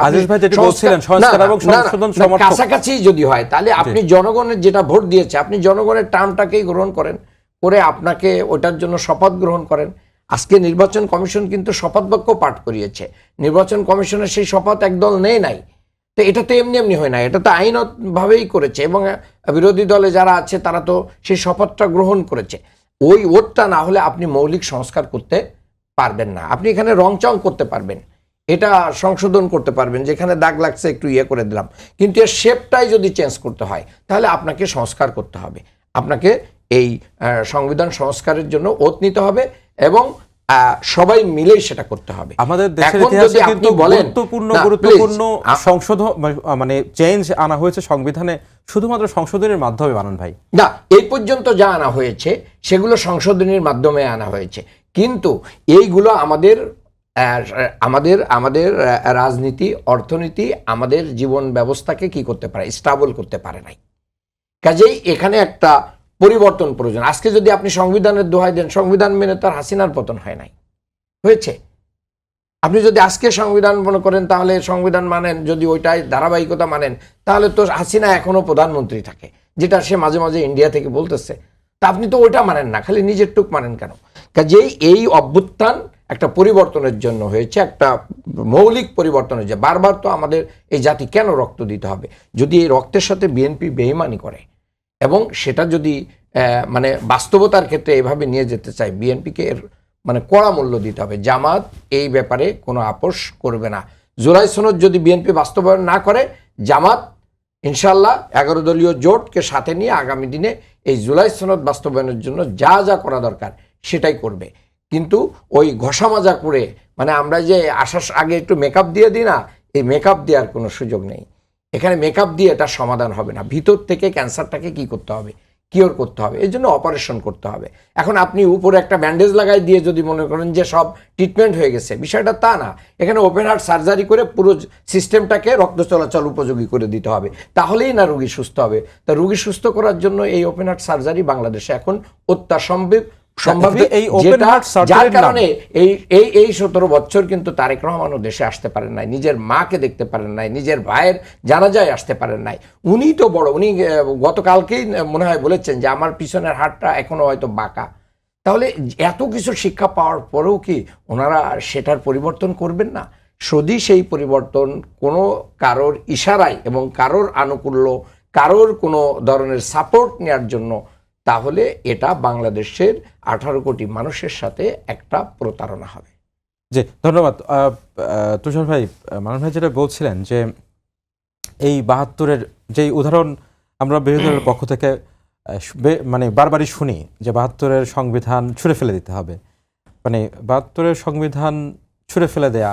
কাছাকাছি যদি হয় তাহলে আপনি জনগণের যেটা ভোট দিয়েছে, আপনি জনগণের টার্মটাকেই গ্রহণ করেন, করে আপনাকে ওটার জন্য শপথ গ্রহণ করেন। আজকে নির্বাচন কমিশন কিন্তু শপথ বাক্য পাঠ করিয়েছে। নির্বাচন কমিশনের সেই শপথ একদল নেই নাই, তো এটা তো এমনি হয় না, এটা তো আইনভাবেই করেছে এবং বিরোধী দলে যারা আছে তারা তো সেই শপথটা গ্রহণ করেছে। ওই ওটটা না হলে আপনি মৌলিক সংস্কার করতে পারবেন না। আপনি এখানে রংচং করতে পারবেন, এটা সংশোধন করতে পারবেন, যেখানে দাগ লাগছে একটু করে দিলাম, কিন্তু এর শেপটাই যদি চেঞ্জ করতে হয় তাহলে আপনাকে সংস্কার করতে হবে। আপনাকে এই সংবিধান সংস্কারের জন্য ওত নিতে হবে এবং সবাই মিলেই সেটা করতে হবে। আমাদের দেশের ইতিহাসে কিন্তু গুরুত্বপূর্ণ সংশোধন মানে চেঞ্জ আনা হয়েছে সংবিধানে শুধুমাত্র সংশোধনের মাধ্যমে, মানন ভাই। না, এই পর্যন্ত যা আনা হয়েছে সেগুলো সংশোধনের মাধ্যমে আনা হয়েছে, কিন্তু এইগুলো আমাদের রাজনীতি, অর্থনীতি, আমাদের জীবন ব্যবস্থাকে কি করতে পারে, স্টেবল করতে পারে নাই। কাজেই এখানে একটা পরিবর্তন প্রয়োজন। আজকে যদি আপনি সংবিধানের দোহাই দেন, সংবিধান মেনে তার হাসিনার পতন হয় নাই, হয়েছে। আপনি যদি আজকে সংবিধান মনে করেন তাহলে সংবিধান মানেন, যদি ওইটাই ধারাবাহিকতা মানেন, তাহলে তো হাসিনা এখনো প্রধানমন্ত্রী থাকে, যেটা সে মাঝে মাঝে ইন্ডিয়া থেকে বলতেছে। তা আপনি তো ওইটা মানেন না, খালি নিজের টুক মানেন কেন? কাজেই এই অভ্যুত্থান একটা পরিবর্তনের জন্য হয়েছে, একটা মৌলিক পরিবর্তন হয়েছে। বারবার তো আমাদের এই জাতি কেন রক্ত দিতে হবে? যদি এই রক্তের সাথে বিএনপি বেঈমানি করে এবং সেটা যদি মানে বাস্তবতার ক্ষেত্রে এভাবে নিয়ে যেতে চায়, বিএনপিকে এর মানে কড়া মূল্য দিতে হবে। জামাত এই ব্যাপারে কোনো আপোষ করবে না। জুলাই সনদ যদি বিএনপি বাস্তবায়ন না করে, জামাত ইনশাল্লাহ 11 দলীয় জোটকে সাথে নিয়ে আগামী দিনে এই জুলাই সনদ বাস্তবায়নের জন্য যা যা করা দরকার সেটাই করবে। কিন্তু ওই ঘষা মাজা করে, মানে আমরা যে আসার আগে একটু মেকআপ দিয়ে দিই না, এই মেকআপ দেওয়ার কোনো সুযোগ নেই। এখানে মেকআপ দিয়ে এটা সমাধান হবে না। ভিতর থেকে ক্যান্সারটাকে কি করতে হবে, কিওর করতে হবে, এই জন্য অপারেশন করতে হবে। এখন আপনি উপরে একটা ব্যান্ডেজ লাগাই দিয়ে যদি মনে করেন যে সব ট্রিটমেন্ট হয়ে গেছে, বিষয়টা তা না। এখানে ওপেন হার্ট সার্জারি করে পুরো সিস্টেমটাকে রক্ত চলাচল উপযোগী করে দিতে হবে, তাহলেই না রোগী সুস্থ হবে। তা রোগী সুস্থ করার জন্য এই ওপেন হার্ট সার্জারি বাংলাদেশে এখন অত্যাসম্ভব সম্ভাবী, যার কারণে এই 17 বছর কিন্তু তারেক রহমানও দেশে আসতে পারেন নাই, নিজের মাকে দেখতে পারেন নাই, নিজের ভাইয়ের জানাজায় আসতে পারেন নাই। উনি তো বড়, উনি গতকালকেই মনে হয় বলেছেন যে আমার পিছনের হাতটা এখনো হয়তো বাঁকা। তাহলে এত কিছু শিক্ষা পাওয়ার পরেও কি ওনারা সেটার পরিবর্তন করবেন না? যদি সেই পরিবর্তন কোনো কারোর ইশারায় এবং কারোর আনুকূল্য, কারোর কোনো ধরনের সাপোর্ট নেওয়ার জন্য, তাহলে এটা বাংলাদেশের 18 কোটি মানুষের সাথে একটা প্রতারণা হবে। জি, ধন্যবাদ তুষার ভাই। মানন ভাই যেটা বলছিলেন যে এই 72-এর যেই উদাহরণ আমরা বিরোধী দলের পক্ষ থেকে মানে বারবারই শুনি যে 72-এর সংবিধান ছুঁড়ে ফেলে দিতে হবে, মানে 72-এর সংবিধান ছুঁড়ে ফেলে দেয়া,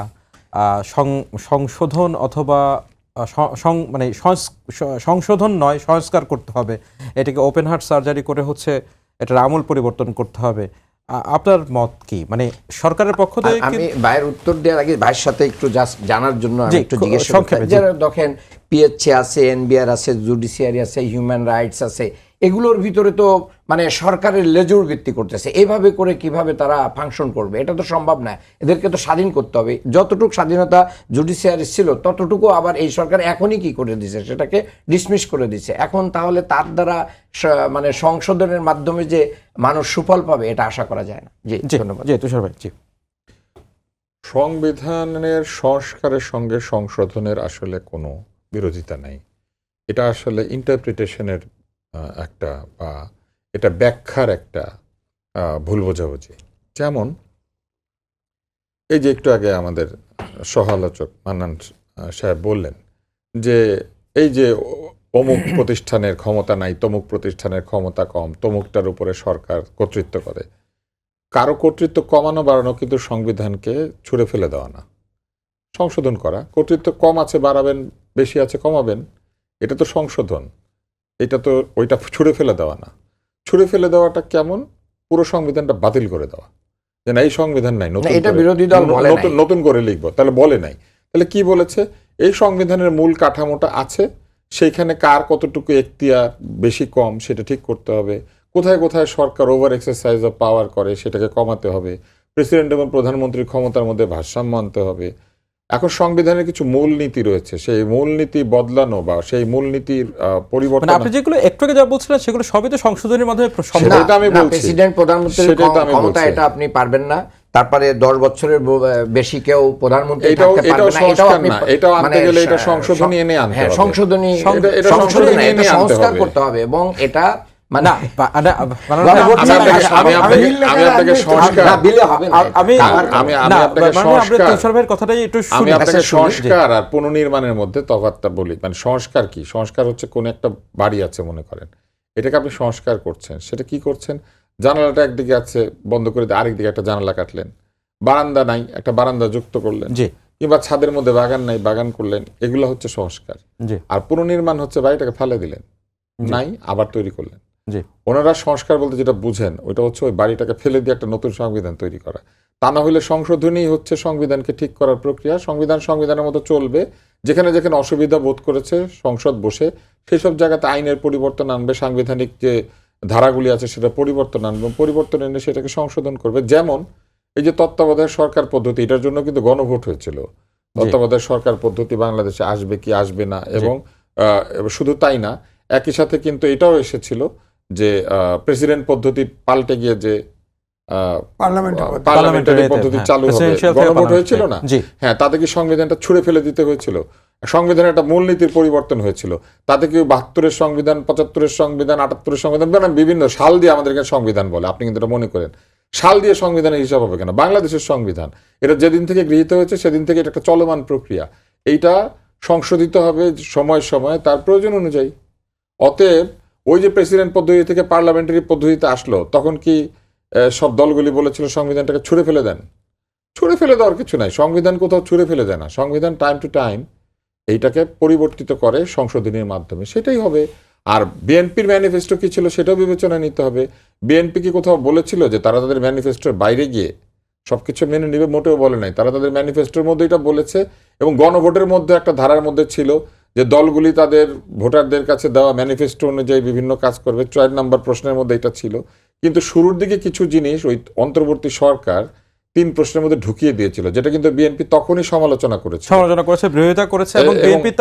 সংশোধন অথবা মানে সংশোধন নয়, সংস্কার করতে হবে, এটাকে ওপেন হার্ট সার্জারি করে হচ্ছে এটার আমূল পরিবর্তন করতে হবে। আপনার মত কি? মানে সরকারের পক্ষ থেকে আমি ভাইয়ের উত্তর দেওয়ার আগে ভাইয়ের সাথে একটু জাস্ট জানার জন্য আমি একটু জিজ্ঞেস করতে চাই। যারা দেখেন পিএইচসি আছে, এনবিআর আছে, জুডিশিয়ারি আছে, হিউম্যান রাইটস আছে, এগুলোর ভিতরে তো মানে সরকারের লেজুর ভিত্তি করতেছে। এইভাবে করে কিভাবে তারা ফাংশন করবে, এটা তো সম্ভব না। এদেরকে তো স্বাধীন করতে হবে। যতটুকু স্বাধীনতা জুডিশিয়ারি ছিল ততটুকু আবার এই সরকার এখনই কি করে দিছে, সেটাকে ডিসমিস করে দিছে। এখন তাহলে তার দ্বারা মানে সংশোধনের মাধ্যমে যে মানুষ সুফল পাবে এটা আশা করা যায় না। জি, ধন্যবাদ। জি, তুষার ভাই। জি, সংবিধানের সংস্কারের সঙ্গে সংশোধনের আসলে কোনো বিরোধিতা নেই। এটা আসলে ইন্টারপ্রিটেশনের একটা বা এটা ব্যাখ্যার একটা ভুল বোঝাবুঝি। যেমন এই যে একটু আগে আমাদের সহ-আলোচক মান্নান সাহেব বললেন যে এই যে অমুক প্রতিষ্ঠানের ক্ষমতা নাই, তমুক প্রতিষ্ঠানের ক্ষমতা কম, তমুকটার উপরে সরকার কর্তৃত্ব করে। কারো কর্তৃত্ব কমানো বাড়ানো কিন্তু সংবিধানকে ছুঁড়ে ফেলে দেওয়া না, সংশোধন করা। কর্তৃত্ব কম আছে বাড়াবেন, বেশি আছে কমাবেন, এটা তো সংশোধন। এটা তো ওইটা ছুঁড়ে ফেলে দেওয়া না। ছুঁড়ে ফেলে দেওয়াটা কেমন? পুরো সংবিধানটা বাতিল করে দেওয়া, যে না এই সংবিধান নাই, নতুন করে লিখবো। তাহলে বলে নাই, তাহলে কি বলেছে? এই সংবিধানের মূল কাঠামোটা আছে, সেইখানে কার কতটুকু এখতিয়ার বেশি কম সেটা ঠিক করতে হবে। কোথায় কোথায় সরকার ওভার এক্সারসাইজ অফ পাওয়ার করে সেটাকে কমাতে হবে। প্রেসিডেন্ট এবং প্রধানমন্ত্রীর ক্ষমতার মধ্যে ভারসাম্য আনতে হবে। এখন সংবিধানের কিছু মূলনীতি রয়েছে, সেই মূলনীতি বদলানো বা সেই মূলনীতির পরিবর্তন, আপনি যেগুলো একটু আগে যা বলছিলেন সেগুলো সবই তো সংশোধনের মাধ্যমে সেটা আমি বলছি। প্রেসিডেন্ট প্রধানমন্ত্রীর ক্ষমতা এটা আপনি পারবেন না। তারপরে 10 বছরের বেশি কেউ প্রধানমন্ত্রী থাকতে পারবে না। এটাও আপনি এটাও আনতে গেলে এটা সংশোধনী এনে আনতে হবে। সংশোধনী এনে সংস্কার করতে হবে এবং এটা মানে সংস্কার আর পুনর্নির্মাণের মধ্যে তফাৎটা বলি। মানে সংস্কার কি? সংস্কার হচ্ছে কোন একটা বাড়ি আছে মনে করেন, এটাকে আপনি সংস্কার করছেন। সেটা কি করছেন? জানালাটা একদিকে আছে, বন্ধ করে দিয়ে আরেকদিকে একটা জানালা কাটলেন। বারান্দা নাই, একটা বারান্দা যুক্ত করলেন। কিংবা ছাদের মধ্যে বাগান নাই, বাগান করলেন। এগুলো হচ্ছে সংস্কার। আর পুনর্নির্মাণ হচ্ছে বাড়িটাকে ফেলে দিলেন, নাই আবার তৈরি করলেন। ওনারা সংস্কার বলতে যেটা বুঝেন ওইটা হচ্ছে ওই বাড়িটাকে ফেলে দিয়ে একটা নতুন সংবিধান তৈরি করা। তা না হলে সংশোধনী হচ্ছে সংবিধানকে ঠিক করার প্রক্রিয়া। সংবিধানের মতো চলবে। যেখানে যেখানে অসুবিধা বোধ করেছে সংসদ বসে সেসব জায়গাতে আইনের পরিবর্তন আনবে, সাংবিধানিক যে ধারাগুলি আছে সেটা পরিবর্তন আনবে, পরিবর্তন এনে সেটাকে সংশোধন করবে। যেমন এই যে তত্ত্বাবধায়ক সরকার পদ্ধতি, এটার জন্য কিন্তু গণভোট হয়েছিল। তত্ত্বাবধায়ক সরকার পদ্ধতি বাংলাদেশে আসবে কি আসবে না, এবং শুধু তাই না, একই সাথে কিন্তু এটাও এসেছিল যে প্রেসিডেন্ট পদ্ধতি পাল্টে গিয়ে যে পার্লামেন্টারি পদ্ধতি চালু হবে, গণভোট হয়েছিল না? হ্যাঁ, তাতে কি সংবিধানটা ছুঁড়ে ফেলে দিতে হয়েছিল? সংবিধানের একটা মূলনীতির পরিবর্তন হয়েছিল। তাতে কি 72-এর সংবিধান, 75-এর সংবিধান, 78-এর সংবিধান, বিভিন্ন সাল দিয়ে আমাদেরকে সংবিধান বলে। আপনি কিন্তু এটা মনে করেন সাল দিয়ে সংবিধানের হিসাব হবে কেন? বাংলাদেশের সংবিধান এটা যেদিন থেকে গৃহীত হয়েছে সেদিন থেকে এটা একটা চলমান প্রক্রিয়া। এইটা সংশোধিত হবে সময় সময় তার প্রয়োজন অনুযায়ী। অতএব ওই যে প্রেসিডেন্ট পদ্ধতি থেকে পার্লামেন্টারি পদ্ধতিতে আসলো, তখন কি সব দলগুলি বলেছিল সংবিধানটাকে ছুঁড়ে ফেলে দেন? ছুঁড়ে ফেলে দেওয়ার কিছু নাই। সংবিধান কোথাও ছুঁড়ে ফেলে দেয় না। সংবিধান টাইম টু টাইম এইটাকে পরিবর্তিত করে সংশোধনীর মাধ্যমে, সেটাই হবে। আর বিএনপির ম্যানিফেস্টো কি ছিল সেটাও বিবেচনায় নিতে হবে। বিএনপি কি কোথাও বলেছিল যে তারা তাদের ম্যানিফেস্টোর বাইরে গিয়ে সবকিছু মেনে নেবে? মোটেও বলে নাই। তারা তাদের ম্যানিফেস্টোর মধ্যে এটা বলেছে, এবং গণভোটের মধ্যে একটা ধারার মধ্যে ছিল যে দলগুলি তাদের ভোটারদের কাছে দেওয়া ম্যানিফেস্টো অনুযায়ী বিভিন্ন কাজ করবে। 4 নম্বর প্রশ্নের মধ্যে এটা ছিল। কিন্তু শুরুর দিকে কিছু জিনিস ওই অন্তর্বর্তী সরকার 3 প্রশ্নের মধ্যে ঢুকিয়ে দিয়েছিল, যেটা কিন্তু বিএনপি তখনই সমালোচনা করেছে, বিরোধিতা করেছে, এবং বিএনপি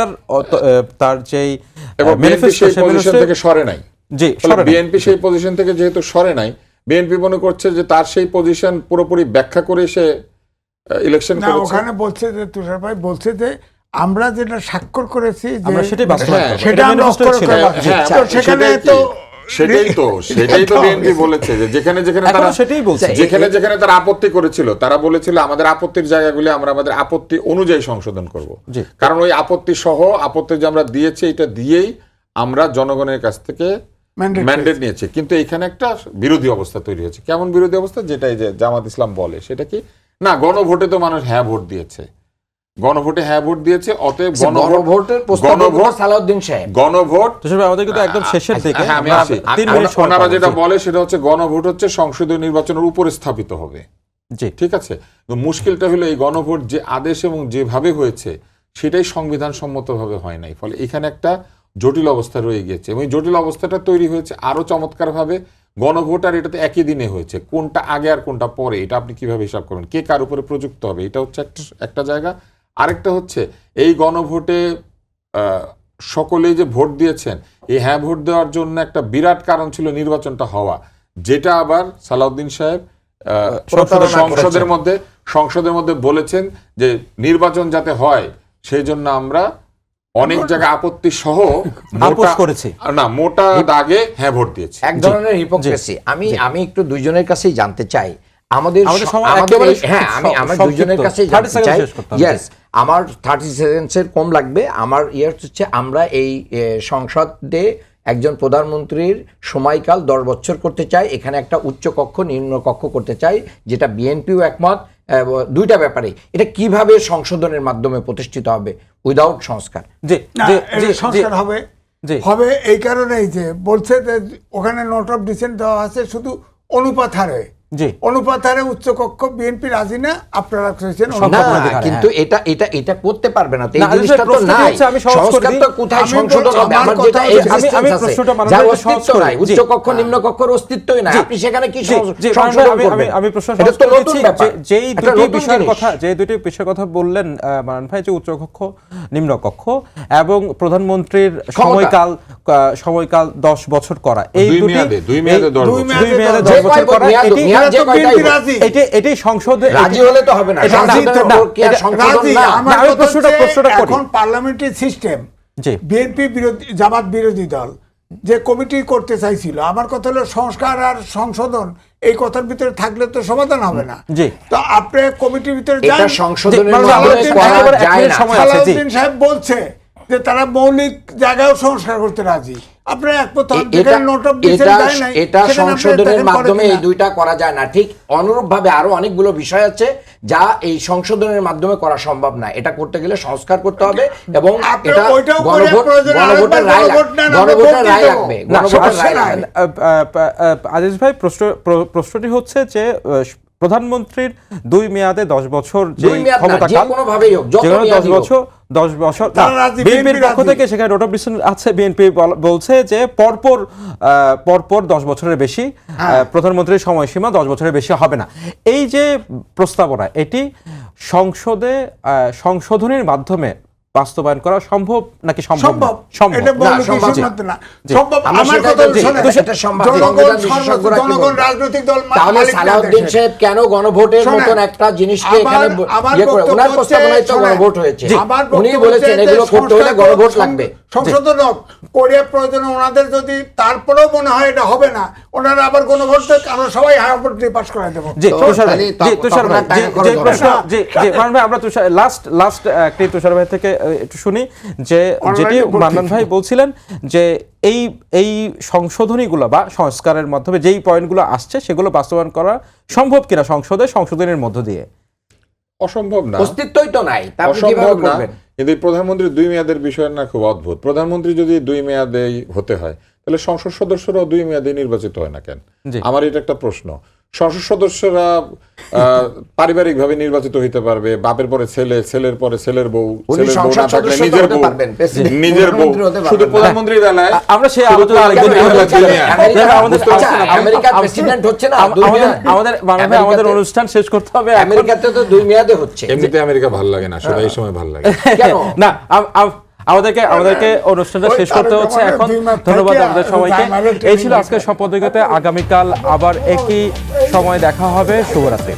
তার যেই ম্যানিফেস্টো সেই পজিশন থেকে সরে নাই। বিএনপি সেই পজিশন থেকে যেহেতু সরে নাই, বিএনপি মনে করছে যে তার সেই পজিশন পুরোপুরি ব্যাখ্যা করে সে ইলেকশন করেছে। ওখানে বলছে যে তুষার ভাই বলছে যে আমরা যেটা স্বাক্ষর করেছি সেটাই তো বিএনপি বলেছে যে যেখানে যেখানে তারা আপত্তি করেছিল, তারা বলেছিল আমাদের আপত্তির জায়গাগুলি আমরা আমাদের আপত্তি অনুযায়ী সংশোধন করব। কারণ ওই আপত্তি সহ আপত্তি যে আমরা দিয়েছি এটা দিয়েই আমরা জনগণের কাছ থেকে ম্যান্ডেট নিয়েছি। কিন্তু এখানে একটা বিরোধী অবস্থা তৈরি হয়েছে। কেমন বিরোধী অবস্থা? যেটাই যে জামাত ইসলাম বলে সেটা কি না, গণভোটে তো মানুষ হ্যাঁ ভোট দিয়েছে, গণভোটে হ্যাঁ ভোট দিয়েছে, অতএব ওনারা যেটা বলে সেটা হচ্ছে গণভোট হচ্ছে সংসদীয় নির্বাচনের উপরে স্থাপিত হবে। ঠিক আছে, মুশকিলটা হলো এই গণভোট যে আদেশ এবং যেভাবে হয়েছে সেটাই সংবিধান সম্মতভাবে হয় নাই। ফলে এখানে একটা জটিল অবস্থা রয়ে গিয়েছে এবং এই জটিল অবস্থাটা তৈরি হয়েছে আরো চমৎকারভাবে গণভোট আর এটা তো একই দিনে হয়েছে, কোনটা আগে আর কোনটা পরে এটা আপনি কিভাবে হিসাব করবেন, কে কার উপরে প্রযুক্ত হবে, এটা হচ্ছে একটা জায়গা। আরেকটা হচ্ছে এই গণভোটে সকলেই যে ভোট দিয়েছেন, এই হ্যাঁ ভোট দেওয়ার জন্য একটা বিরাট কারণ ছিল নির্বাচনটা হওয়া, যেটা আবার সালাউদ্দিন সাহেব সংসদের মধ্যে বলেছেন যে নির্বাচন যাতে হয় সেই জন্য আমরা অনেক জায়গায় আপত্তি সহ মোটা দাগে হ্যাঁ ভোট দিয়েছি। এক ধরনের হিপোক্রেসি। আমি একটু দুইজনের কাছেই জানতে চাই, আমাদের আমার দুইজনের কাছেই জানতে চাই। ইয়েস, আমার 30 সেকেন্ডসের কম লাগবে। আমার হচ্ছে আমরা এই সংসদে একজন প্রধানমন্ত্রীর সময়কাল 10 বছর করতে চাই, এখানে একটা উচ্চ কক্ষ নিম্ন কক্ষ করতে চাই, যেটা বিএনপিও একমত। দুইটা ব্যাপারে এটা কিভাবে সংশোধনের মাধ্যমে প্রতিষ্ঠিত হবে উইদাউট সংস্কার? সংস্কার হবে এই কারণেই যে বলছে যে ওখানে নোট অফ ডিসেন্ট দেওয়া আছে শুধু অনুপাত হারে, অনুপাত হারে উচ্চ কক্ষ বিএনপি রাজি না, আপনারা করেছেন কিন্তু এটা করতে পারবে না। এই জিনিসটা তো নাই, সংস্কার তো কোথায় সংশোধন হবে? আমার যেটা যার অস্তিত্ব নাই, উচ্চ কক্ষ নিম্ন কক্ষের অস্তিত্বই নাই, আপনি সেখানে কি সংশোধন করবেন? আমি প্রশ্ন করেছি যেই দুটি বিষয়ের কথা বললেন মারান ভাই, যে উচ্চ কক্ষ নিম্ন কক্ষ এবং প্রধানমন্ত্রীর সময়কাল 10 বছর করা, এই দুই মেয়াদে 10 বছর করা, এটাই সংসদে রাজি হলে তো হবে না। এখন পার্লামেন্টারি সিস্টেম, বিএনপি বিরোধী জামাত বিরোধী দল যে কমিটি করতে চাইছিল, আমার কথা হলো সংস্কার আর সংশোধন এই কথার ভিতরে থাকলে তো সমাধান হবে না। তো আপনি কমিটির ভিতরে সালাউদ্দিন সাহেব বলছে যে তারা মৌলিক জায়গায়ও সংস্কার করতে রাজি, এটা সংশোধনের মাধ্যমে এই দুইটা করা যায় না। ঠিক অনুরূপ ভাবে আরো অনেকগুলো বিষয় আছে যা এই সংশোধনের মাধ্যমে করা সম্ভব না। এটা করতে গেলে সংস্কার করতে হবে এবং এটা গণভোটের রায় লাগবে। আজিজ ভাই, প্রশ্নটি হচ্ছে যে প্রধানমন্ত্রীর 2 মেয়াদে 10 বছর যে ক্ষমতাকাল, 10 বছর বিএনপির পক্ষ থেকে সেখানে নোট অফ ডিসেন্ট আছে, বিএনপি বলছে যে পরপর 10 বছরের বেশি প্রধানমন্ত্রীর সময়সীমা 10 বছরের বেশি হবে না। এই যে প্রস্তাবনা, এটি সংসদে সংশোধনের মাধ্যমে বাস্তবায়ন করা সম্ভব নাকি সম্ভব? সালাউদ্দিন সাহেব কেন গণভোটের মতন একটা জিনিসকে এখানে ওনার প্রস্তাবনায় তো গণভোট হয়েছে, উনি বলেছেন এগুলো করতে হলে গণভোট লাগবে। সংশোধন করে প্রয়োজনে ওনাদের যদি তারপরেও মনে হয় এটা হবে না, ওনারা আবার গণভোট আমরা সবাই হাইকোর্ট দিয়ে পাস করে দেবো। আমরা লাস্ট তুষার ভাই থেকে একটু শুনি যে যেটি মান্নান ভাই বলছিলেন যে এই সংশোধনীগুলো বা সংস্কারের মাধ্যমে যেই পয়েন্টগুলো আসছে সেগুলো বাস্তবায়ন করা সম্ভব কিনা সংশোধনের মধ্য দিয়ে? অসম্ভব না, অস্তিত্বই তো নাই, অসম্ভব না। কিন্তু প্রধানমন্ত্রীর 2 মেয়াদের বিষয় না খুব অদ্ভুত। প্রধানমন্ত্রী যদি 2 মেয়াদে হতে হয় তাহলে সংসদ সদস্যরাও 2 মেয়াদে নির্বাচিত হয় না কেন? আমার এটা একটা প্রশ্ন। সংসদ সদস্যরা পারিবারিকভাবে নির্বাচিত হইতে পারবে, বাপের পরে ছেলে, ছেলের পরে ছেলের বউ, ছেলের বউ না থাকলে নিজের বউ। শুধু প্রধানমন্ত্রীর বেলায় আমরা সেই আলোচনা আমাদের অনুষ্ঠান শেষ করতে হবে। আমেরিকাতে তো 2 মেয়াদে হচ্ছে। এমনিতে আমেরিকা ভালো লাগে না, শুধু এই সময় ভালো লাগে না। আমাদেরকে অনুষ্ঠানটা শেষ করতে হচ্ছে এখন। ধন্যবাদ আমাদের সবাইকে। এই ছিল আজকের সম্পাদকীয়তে। আগামীকাল আবার একই সময় দেখা হবে। শুভরাত্রি।